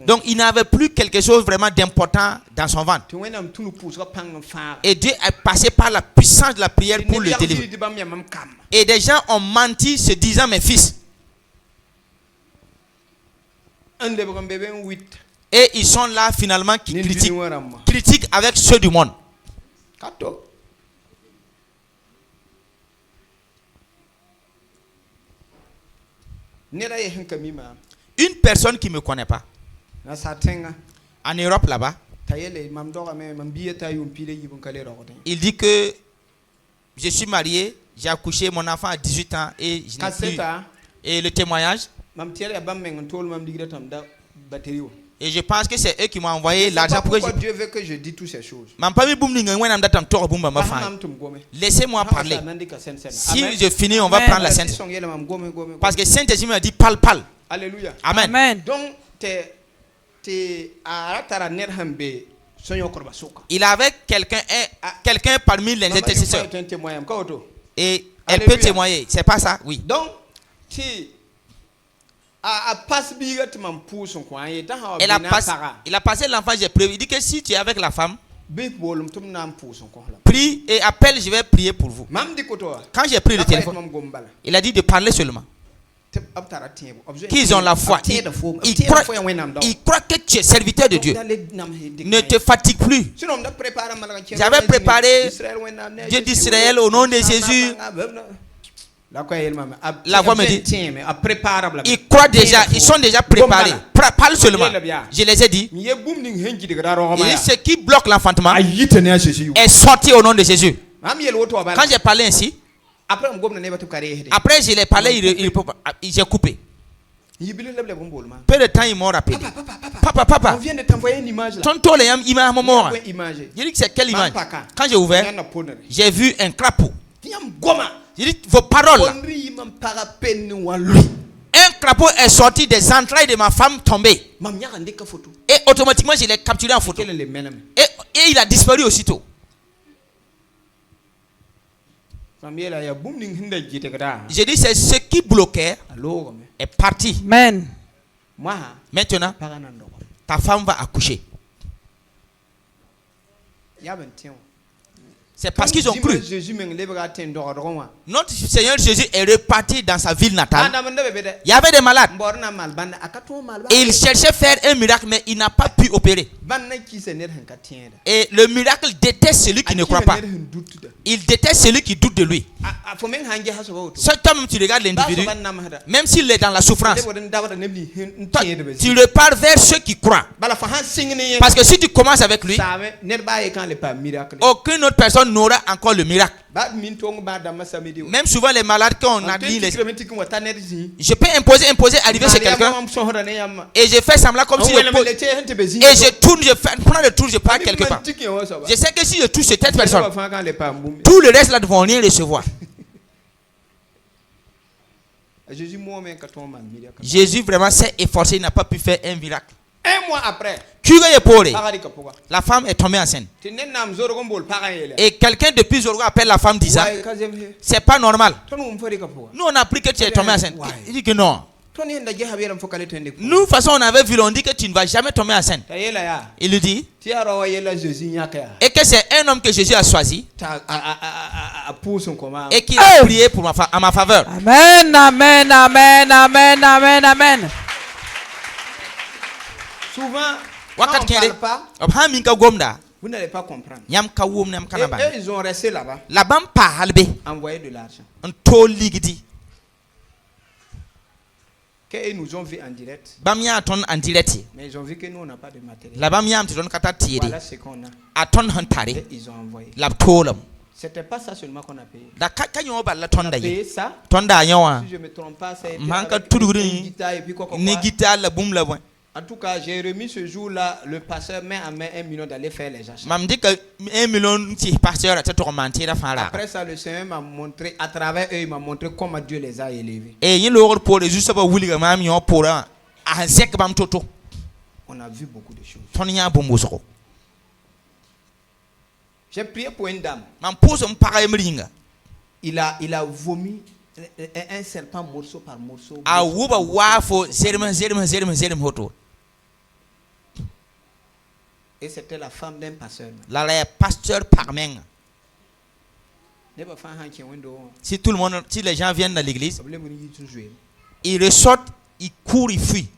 Donc il n'avait plus quelque chose vraiment d'important dans son ventre. Et Dieu est passé par la puissance de la prière pour le délivrer. Et des gens ont menti se disant mes fils. Et ils sont là finalement qui critiquent avec ceux du monde. Une personne qui ne me connaît pas, en Europe là-bas, il dit que je suis marié, j'ai accouché mon enfant à 18 ans et je n'ai plus. Et le témoignage, et je pense que c'est eux qui m'ont envoyé l'argent pour que Dieu veut que je dise toutes ces choses. Laissez-moi parler. Si je finis, on va prendre la Sainte. Parce que Saint-Esprit m'a dit parle. Alléluia. Amen. Donc, il avait quelqu'un parmi les intercesseurs. Et elle peut témoigner. C'est pas ça? Oui. Donc, il a passé l'enfant, j'ai prié. Il dit que si tu es avec la femme, prie et appelle, je vais prier pour vous. Quand j'ai pris le téléphone, il a dit de parler seulement. Qu'ils ont la foi. Ils croient que tu es serviteur de Dieu. Ne te fatigue plus. J'avais préparé Dieu d'Israël au nom de Jésus. La voix me dit, ils croient déjà, ils sont déjà préparés. Parle seulement. Je les ai dit. Et ce qui bloque l'enfantement est sorti au nom de Jésus. Quand j'ai parlé ainsi, après je l'ai parlé, j'ai coupé. Peu de temps, ils m'ont rappelé. Papa, on vient de t'envoyer une image là. Je dis que c'est quelle image? Quand j'ai ouvert, j'ai vu un crapaud. J'ai dit vos paroles là. Un crapaud est sorti des entrailles de ma femme tombée. Et automatiquement, je l'ai capturé en photo. Et il a disparu aussitôt. J'ai dit c'est ce qui bloquait est parti. Amen. Maintenant, ta femme va accoucher. C'est parce qu'ils ont cru. Notre Seigneur Jésus est reparti dans sa ville natale. Il y avait des malades. Et il cherchait à faire un miracle, mais il n'a pas pu opérer. Et le miracle déteste celui qui ne croit pas. Il déteste celui qui doute de lui. Seul toi-même tu regardes l'individu, même s'il est dans la souffrance, tu repars vers ceux qui croient. Parce que si tu commences avec lui, aucune autre personne n'aura encore le miracle. Même souvent les malades quand on a dit je peux imposer arriver chez quelqu'un et je fais semblant comme si et je tourne, je prends le tour, je pars quelque part. Je sais que si je touche cette personne, tout le reste là ne vont rien recevoir. Jésus vraiment s'est efforcé, il n'a pas pu faire un miracle. Un mois après, la femme est tombée enceinte. Et quelqu'un depuis Zorgo appelle la femme d'Isa. C'est pas normal. Nous on a appris que tu es tombée enceinte. Il dit que non. Nous, de toute façon, on avait vu, on dit que tu ne vas jamais tomber enceinte. Il lui dit. Et que c'est un homme que Jésus a choisi. Et qu'il a prié pour à ma faveur. Amen, amen, amen, amen, amen, amen. Souvent, quand on ne parle pas, vous n'allez pas comprendre. Et eux, ils ont resté là-bas. Envoyé de l'argent. Qu'ils nous ont vu en direct. Mais ils ont vu que nous, on n'a pas de matériel. Voilà ce qu'on a. Et ils ont envoyé. C'était pas ça seulement qu'on a payé. On a payé ça. Si je ne me trompe pas, ça a été une guitare et puis quoi. En tout cas, j'ai remis ce jour-là, le pasteur met en main 1 million d'aller faire les achats. Après ça, le Seigneur m'a montré, à travers eux, il m'a montré comment Dieu les a élevés. On a vu beaucoup de choses. J'ai prié pour une dame. Il a vomi un serpent morceau par morceau. Et c'était la femme d'un pasteur. Si tout le monde, si les gens viennent dans l'église, ils ressortent, ils courent, ils fuient.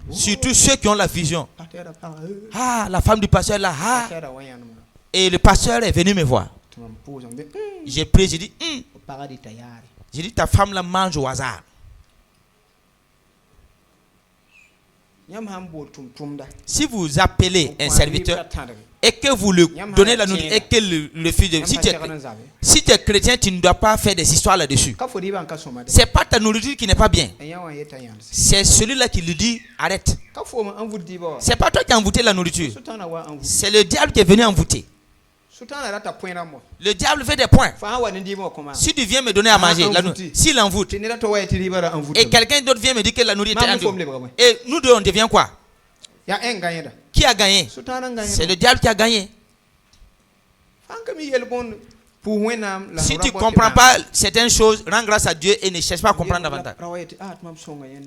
Surtout ceux qui ont la vision. Ah, la femme du pasteur là. Ah. Et le pasteur est venu me voir. J'ai prié, j'ai dit, j'ai dit, ta femme la mange au hasard. Si vous appelez un serviteur et que vous lui donnez la nourriture et que le fils de... Si tu es chrétien, tu ne dois pas faire des histoires là-dessus. C'est pas ta nourriture qui n'est pas bien. C'est celui-là qui lui dit arrête. C'est pas toi qui as envoûté la nourriture. C'est le diable qui est venu envoûter. Le diable fait des points. Si tu viens me donner à manger, s'il envoûte, et quelqu'un d'autre vient me dire que la nourriture est envoûtée, et nous deux on devient quoi? Qui a gagné? C'est le diable qui a gagné. Si tu ne comprends pas certaines choses, rends grâce à Dieu et ne cherche pas à comprendre davantage.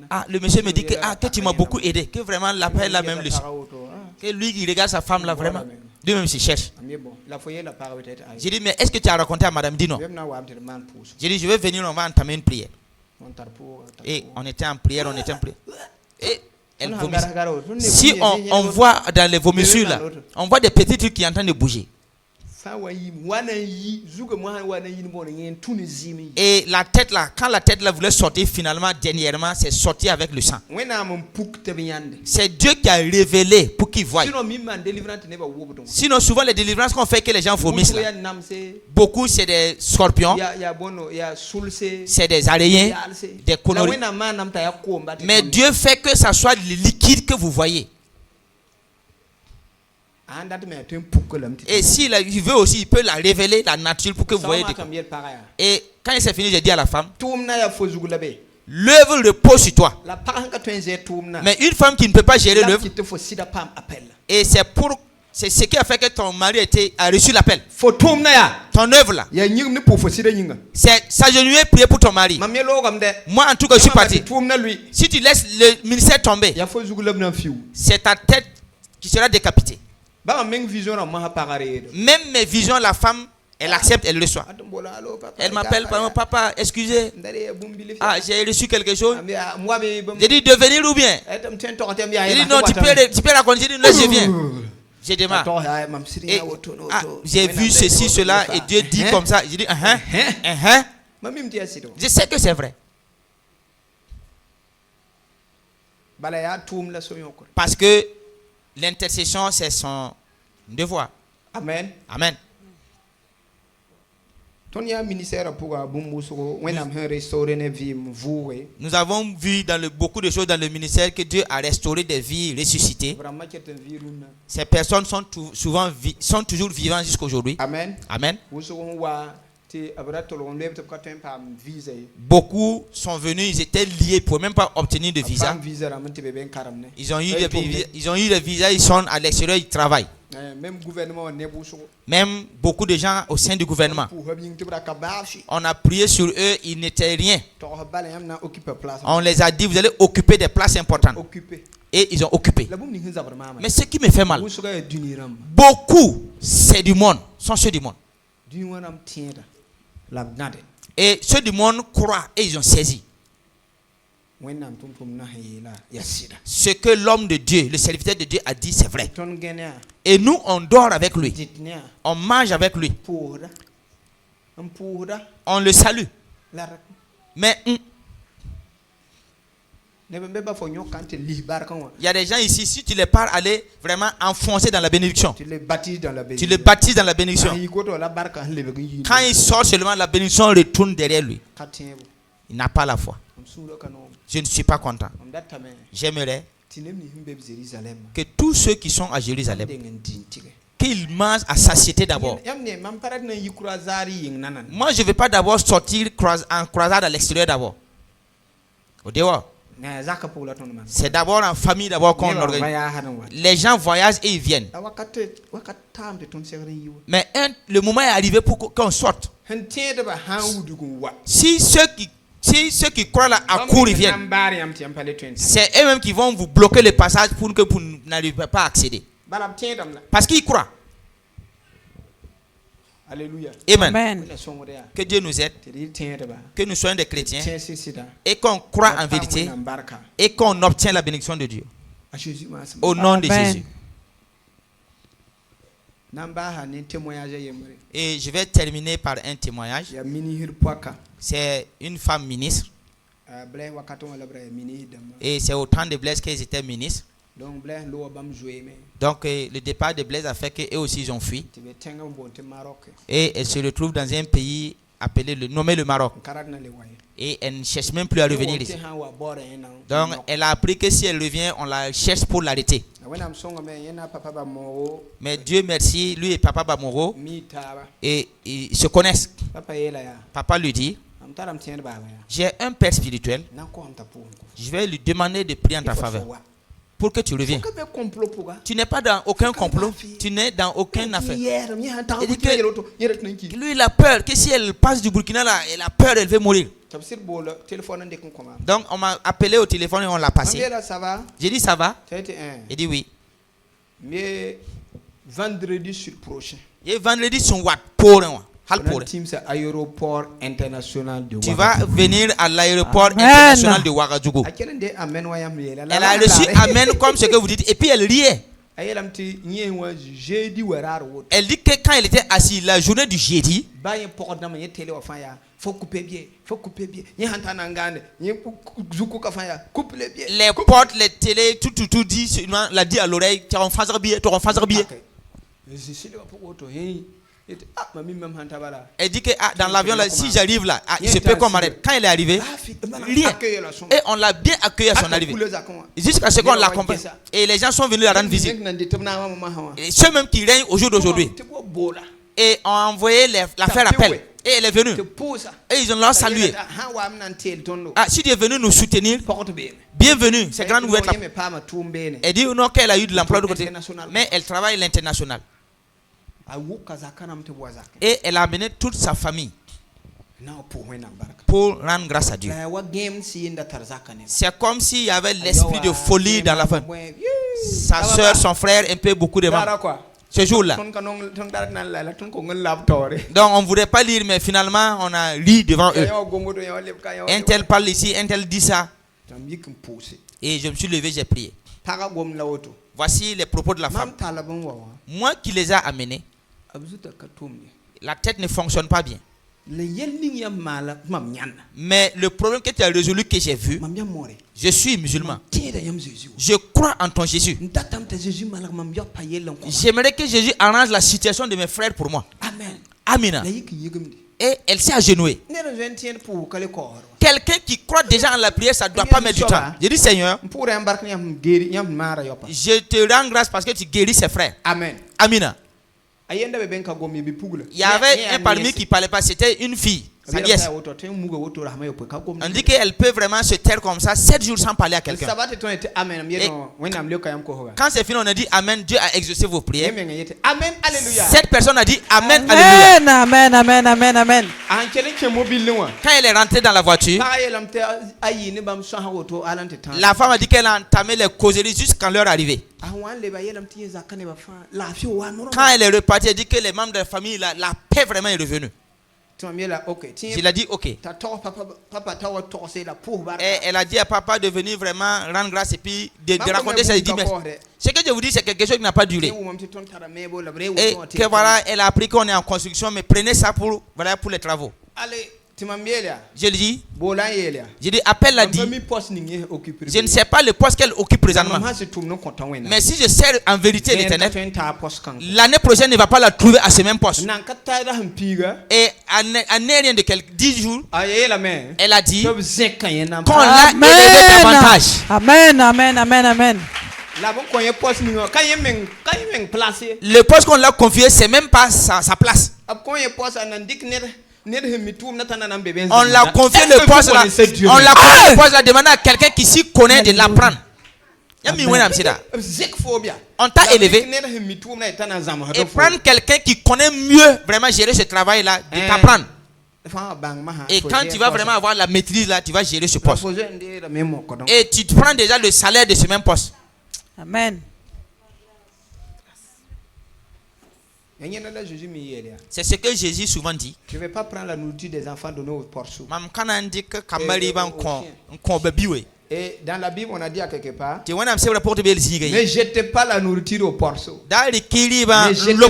Ah, le monsieur me dit que tu m'as beaucoup aidé, que vraiment l'appel la même leçon. Que lui il regarde sa femme là vraiment. Lui-même se cherche. J'ai dit, mais est-ce que tu as raconté à madame? Dit non. J'ai dit, je vais venir, on va entamer une prière. Et on était en prière, Et elle vomissait. Si on voit dans les vomissures là, on voit des petits trucs qui sont en train de bouger. Et la tête là, quand la tête là voulait sortir finalement, dernièrement, c'est sorti avec le sang. C'est Dieu qui a révélé pour qu'ils voient. Sinon, souvent les délivrances qu'on fait que les gens vomissent là. Beaucoup c'est des scorpions, c'est des araignées, des conneries. Mais Dieu fait que ça soit le liquide que vous voyez. Et s'il veut aussi, il peut la révéler, la nature, pour que vous voyez. Et quand il s'est fini, j'ai dit à la femme, l'œuvre repose sur toi. Mais une femme qui ne peut pas gérer l'œuvre, et c'est ce qui a fait que ton mari a reçu l'appel. Ton œuvre là, c'est s'agenouiller, prier pour ton mari. Moi en tout cas je suis parti. Si tu laisses le ministère tomber, c'est ta tête qui sera décapitée. Même mes visions, la femme, elle accepte, elle le reçoit. Elle m'appelle, papa, excusez. Ah, j'ai reçu quelque chose. J'ai dit de venir ou bien. J'ai dit non, tu peux raconter. J'ai dit non, je viens. J'ai démarré. J'ai vu ceci, cela, et Dieu dit comme ça. J'ai dit, je sais que c'est vrai. Parce que l'intercession, c'est son devoir. Amen. Amen. Nous avons vu dans beaucoup de choses dans le ministère que Dieu a restauré des vies ressuscitées. Ces personnes sont toujours vivantes jusqu'à aujourd'hui. Amen. Amen. Beaucoup sont venus, ils étaient liés pour même pas obtenir de visa. Ils ont eu des visas, ils sont à l'extérieur, ils travaillent. Même beaucoup de gens au sein du gouvernement. On a prié sur eux, ils n'étaient rien. On les a dit, vous allez occuper des places importantes. Et ils ont occupé. Mais ce qui me fait mal, beaucoup, c'est du monde, sont ceux du monde. Et ceux du monde croient et ils ont saisi. Ce que l'homme de Dieu, le serviteur de Dieu a dit, c'est vrai. Et nous, on dort avec lui. On mange avec lui. On le salue. Mais il y a des gens ici, si tu les parles, aller vraiment enfoncer dans la bénédiction. Tu les baptises dans la bénédiction. Quand il sort seulement, la bénédiction retourne derrière lui. Il n'a pas la foi. Je ne suis pas content. J'aimerais que tous ceux qui sont à Jérusalem, qu'ils mangent à satiété d'abord. Moi, je ne vais pas d'abord sortir en croisade à l'extérieur d'abord. Au dehors. C'est d'abord en famille d'abord qu'on organise. Les gens voyagent et ils viennent. Mais le moment est arrivé pour qu'on sorte. Si ceux qui croient là à court ils viennent, c'est eux-mêmes qui vont vous bloquer le passage pour que vous n'arrivez pas à accéder. Parce qu'ils croient. Alléluia. Amen. Que Dieu nous aide. Que nous soyons des chrétiens. Et qu'on croit en vérité. Et qu'on obtient la bénédiction de Dieu. Au nom de Jésus. Et je vais terminer par un témoignage. C'est une femme ministre. Et c'est au temps de Blaise qu'ils étaient ministres. Donc le départ de Blaise a fait qu'eux aussi ils ont fui. Et elle se retrouve dans un pays nommé le Maroc. Et elle ne cherche même plus à revenir ici. Donc elle a appris que si elle revient, on la cherche pour l'arrêter. Mais Dieu merci, lui et Papa Bamoro, et ils se connaissent. Papa lui dit, j'ai un père spirituel, je vais lui demander de prier en ta faveur. Pour que tu reviennes. Tu n'es pas dans aucun complot. Tu n'es dans aucune affaire. Il dit que lui, il a peur que si elle passe du Burkina là, elle a peur, elle va mourir. Donc, on m'a appelé au téléphone et on l'a passé. J'ai dit, ça va? Il dit oui. Mais vendredi sur prochain. Et vendredi, son what? Pour un tu vas venir à l'aéroport international de Ouagadougou. Elle a reçu Amen comme ce que vous dites. Et puis elle riait. Elle dit que quand il était assis la journée du jeudi, les portes, les télés, tout dit, l'a dit à l'oreille, tu vas en faire billet, tu vas en faire billet. Elle dit que dans l'avion là, si j'arrive là, il se peut qu'on m'arrête. Quand il est arrivé, rien. Et on l'a bien accueilli à son arrivée. Jusqu'à ce qu'on l'accompagne. Et les gens sont venus la rendre visite. Et ceux même qui règnent au jour d'aujourd'hui. Et ont envoyé la faire appel. Et elle est venue. Et ils ont leur salué. Ah, si tu es venu nous soutenir, bienvenue. C'est grande nouvelle. Elle dit non qu'elle a eu de l'emploi de côté. Mais elle travaille à l'international. Et elle a amené toute sa famille pour rendre grâce à Dieu. C'est comme s'il y avait l'esprit de folie dans la famille. Sa soeur, son frère, un peu beaucoup de membres. Ce jour-là. Donc on ne voudrait pas lire, mais finalement on a lu devant eux. Un tel parle ici, un tel dit ça. Et je me suis levé, j'ai prié. Voici les propos de la femme. Moi qui les ai amenés, la tête ne fonctionne pas bien. Mais le problème que tu as résolu, que j'ai vu, je suis musulman. Je crois en ton Jésus. J'aimerais que Jésus arrange la situation de mes frères pour moi. Amen. Et elle s'est agenouillée. Quelqu'un qui croit déjà en la prière, ça ne doit pas mettre du temps. Je dis Seigneur, je te rends grâce parce que tu guéris ses frères. Amen. Amina. Il y avait un parmi qui ne parlait pas, c'était une fille. On dit qu'elle peut vraiment se taire comme ça 7 jours sans parler à quelqu'un. Quand c'est fini, on a dit Amen, Dieu a exaucé vos prières. Amen, alléluia. Cette personne a dit Amen, alléluia. Amen, amen, amen, amen. Quand elle est rentrée dans la voiture, la femme a dit qu'elle a entamé les causeries jusqu'à leur arrivée. Quand elle est repartie, elle dit que les membres de la famille, la paix vraiment est revenue. Je l'ai dit ok. Et elle a dit à papa de venir vraiment rendre grâce et puis de raconter ça. Ce que je vous dis, c'est quelque chose qui n'a pas duré. Et que voilà, elle a appris qu'on est en construction, mais prenez ça pour les travaux. Je lui dis, appelle-la dit. Je ne sais pas le poste qu'elle occupe présentement. Mais si je sers en vérité l'Éternel, l'année prochaine, ne va pas la trouver à ce même poste. Et en rien de quelques 10 jours, elle a dit qu'on l'a élevé davantage. Amen, amen, amen, amen. Le poste qu'on l'a confié, c'est même pas sa place. On l'a confié le poste là. On l'a confié le poste là, demandé à quelqu'un qui s'y connaît de l'apprendre. On t'a élevé. Et prendre quelqu'un qui connaît mieux vraiment gérer ce travail là, de t'apprendre. Et quand tu vas vraiment avoir la maîtrise là, tu vas gérer ce poste. Et tu te prends déjà le salaire de ce même poste. Amen. C'est ce que Jésus souvent dit. Je ne vais pas prendre la nourriture des enfants donnée aux porceaux. Et dans la Bible, on a dit à quelque part, ne jetez pas la nourriture aux porceaux. Ne jetez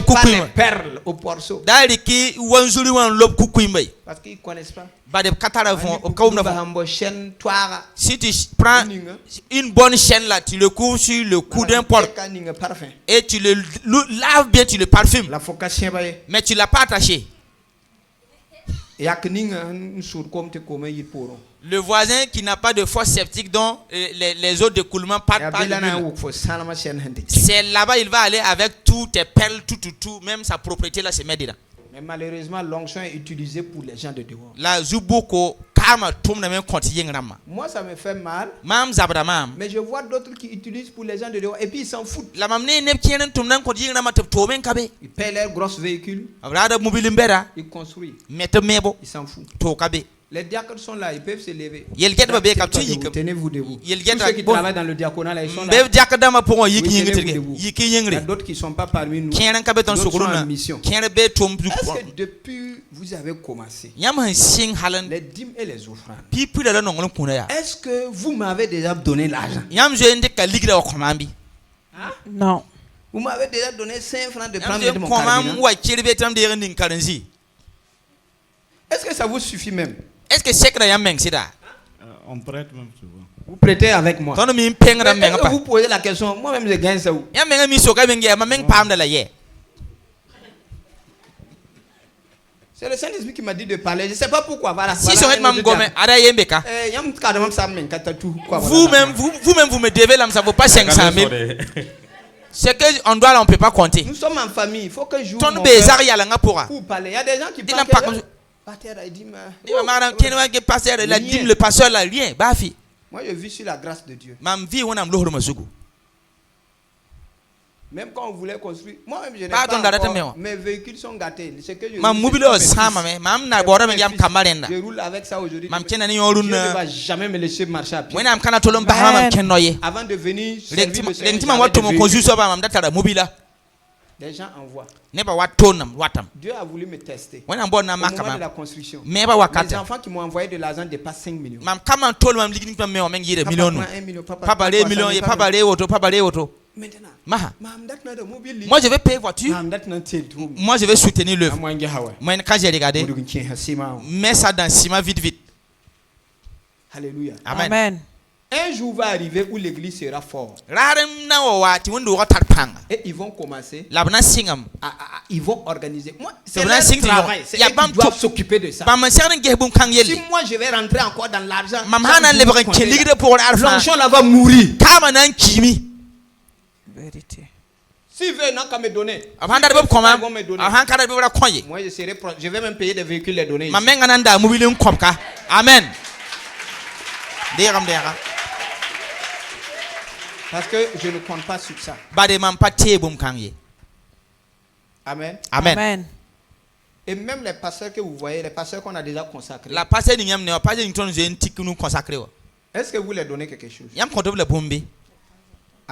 pas les perles aux porceaux. Parce qu'ils ne connaissent pas. Si tu prends une bonne chaîne là, tu le couvres sur le cou d'un porc et tu le laves bien, tu le parfumes. Mais tu ne l'as pas attaché. Le voisin qui n'a pas de fosse septique dont les eaux d'écoulement partent par c'est là-bas il va aller avec toutes tes perles, tout, même sa propriété là se met dedans. Mais malheureusement, l'onction est utilisée pour les gens de dehors. Moi, ça me fait mal. Mais je vois d'autres qui utilisent pour les gens de dehors et puis ils s'en foutent. Ils paient leurs gros véhicules. Ils construisent. Ils s'en foutent. Les diacres sont là, ils peuvent se lever. Tenez-vous debout. Tous ceux qui travaillent dans le diaconat, là, ils sont là. Il y a d'autres qui ne sont pas parmi nous. D'autres sont en mission. Est-ce que depuis vous avez commencé les dîmes et les offrandes, est-ce que vous m'avez déjà donné l'argent? Non. Vous m'avez déjà donné 5 francs de prendre de mon carburant. Est-ce que ça vous suffit même? Est-ce que c'est on prête même souvent. Vous prêtez avec moi. Vous posez la question, moi-même je gagne ça où? C'est le Saint-Esprit qui m'a dit de parler. Je ne sais pas pourquoi. Voilà. Vous-même, vous me devez là, ça ne vaut pas 500 000. C'est qu'on doit là, on ne peut pas compter. Nous sommes en famille. Il faut que je joue. Pour parler. Il y a des gens qui parlent. Le pasteur là, rien. Moi, je vis sur la grâce de Dieu. Même quand on voulait construire, moi-même je n'ai pas encore, mes véhicules sont gâtés. Ce que je roule avec ça aujourd'hui. Dieu ne va jamais me laisser marcher à pied. Avant de venir servir le Seigneur, les gens envoient. Dieu a voulu me tester. Au moment de la construction, les enfants qui m'ont envoyé de l'argent dépassent 5 millions. Papa prend 1 million, papa maintenant, moi je vais payer voiture. Moi je vais soutenir l'œuvre. Moi quand j'ai regardé, mets ça dans ciment vite. Alléluia. Amen. Un jour va arriver où l'église sera forte. Et ils vont commencer. Ils vont organiser. Moi, c'est leur travail. Ils doivent s'occuper de ça. Si moi je vais rentrer encore dans l'argent, l'enfant là va mourir. Vérité. S'ils veulent, n'a qu'à me donner. Moi, je vais même payer des véhicules les donner. Amen. Parce que je ne compte pas sur ça. Amen. Amen. Et même les pasteurs que vous voyez, les pasteurs qu'on a déjà consacrés. Est-ce que vous leur donnez quelque chose?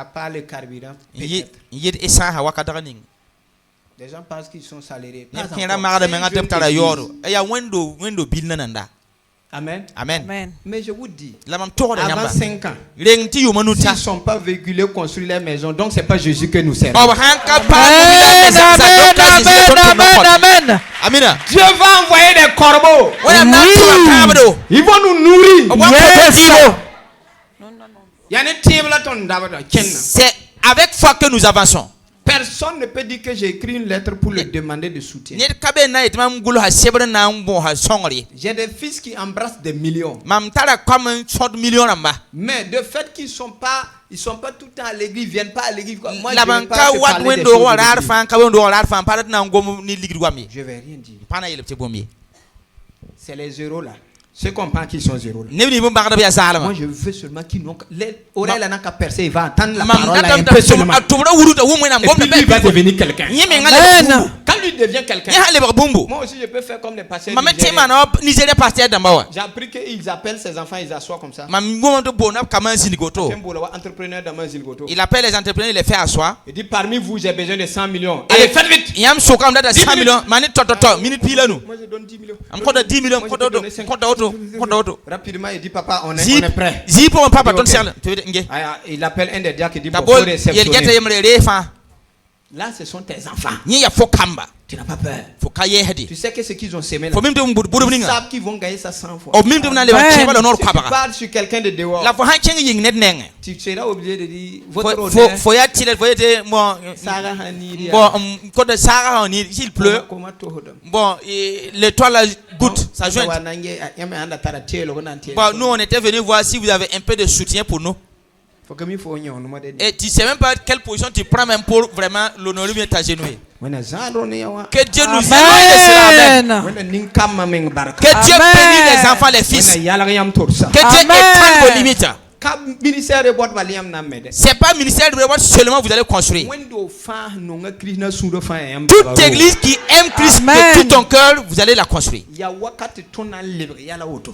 À part le carburant, peut-être. Les gens pensent qu'ils sont salariés. Amen. Amen. Mais je vous dis, avant 5 ans, s'ils ne sont pas véhiculés, construire leur maison, donc ce n'est pas Jésus que nous servons. Amen. Dieu va envoyer des corbeaux. Ils vont nous nourrir. C'est avec foi que nous avançons. Personne ne peut dire que j'ai écrit une lettre pour le demander de soutien. J'ai des fils qui embrassent des millions. Mais de fait qu'ils sont pas tout le temps à l'église, ils viennent pas à l'église. Moi, je ne vais pas te parler des choses. Je vais rien dire. C'est les zéros là. Ceux qu'on pense qu'ils sont zéros là. Moi je veux seulement qu'ils n'ont l'oreille là n'a qu'à percer, il va entendre la parole là un peu seulement. Et puis lui va devenir quelqu'un. Quand lui devient quelqu'un, moi aussi je peux faire comme les pasteurs nigériens. J'ai appris qu'ils appellent ses enfants, ils assoient comme ça. Il appelle les entrepreneurs, il les fait asseoir. Il dit parmi vous j'ai besoin de 100 millions. Allez faites vite. 10 millions. Moi je donne 10 millions. Rapidement, il dit papa, on est prêt. Il appelle un des diacres qui dit pour réceptionner. Là, ce sont tes enfants. Tu n'as pas peur. Tu sais que ce qu'ils ont semé là, ils savent qu'ils vont gagner ça 100 fois. Si tu parles sur quelqu'un de dehors, tu seras obligé de dire votre honneur. Sarah Haniri. S'il pleut, le toit la goutte, ça joint. Nous, on était venus voir si vous avez un peu de soutien pour nous. Et tu sais même pas quelle position tu prends même pour vraiment l'honorer bien t'agenouiller. Que Dieu nous aide. Que Dieu bénisse les enfants, les fils. Que Dieu étende vos limites. C'est pas ministère de reward seulement vous allez construire. Toute église qui aime Christ de tout ton cœur, vous allez la construire.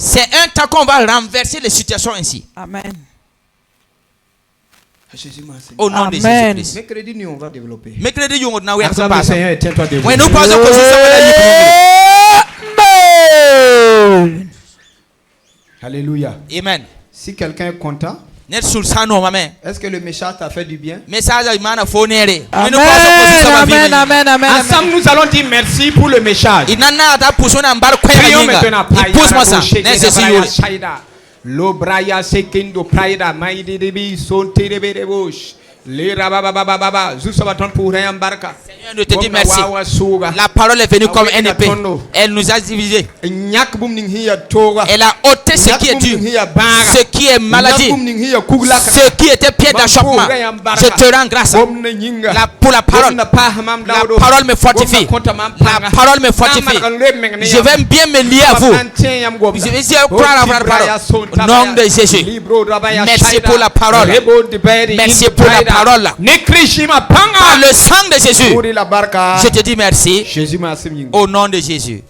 C'est un temps qu'on va renverser les situations ainsi. Amen. Au nom de Jésus-Christ. Mercredi, nous on va développer. Mercredi, nous on va Seigneur, tiens-toi debout. nous passons Alléluia. Amen. Si quelqu'un est content, Est-ce que le méchant t'a fait du bien? Amen, amen, amen. Ensemble, nous allons dire merci pour le message. Prions maintenant. L'obraya sekendo praida maïdi debi son terebebos. Seigneur, nous te dis merci. La parole est venue comme une épée. Elle nous a divisés. Elle a ôté ce qui est dur, ce qui est maladie, ce qui était pied d'achoppement. Je te rends grâce pour la parole. La parole me fortifie. La parole me fortifie. Je vais bien me lier à vous. Je vais croire à la parole. Au nom de Jésus. Merci pour la parole. Merci pour la parole. Par le sang de Jésus, je te dis merci. Au nom de Jésus.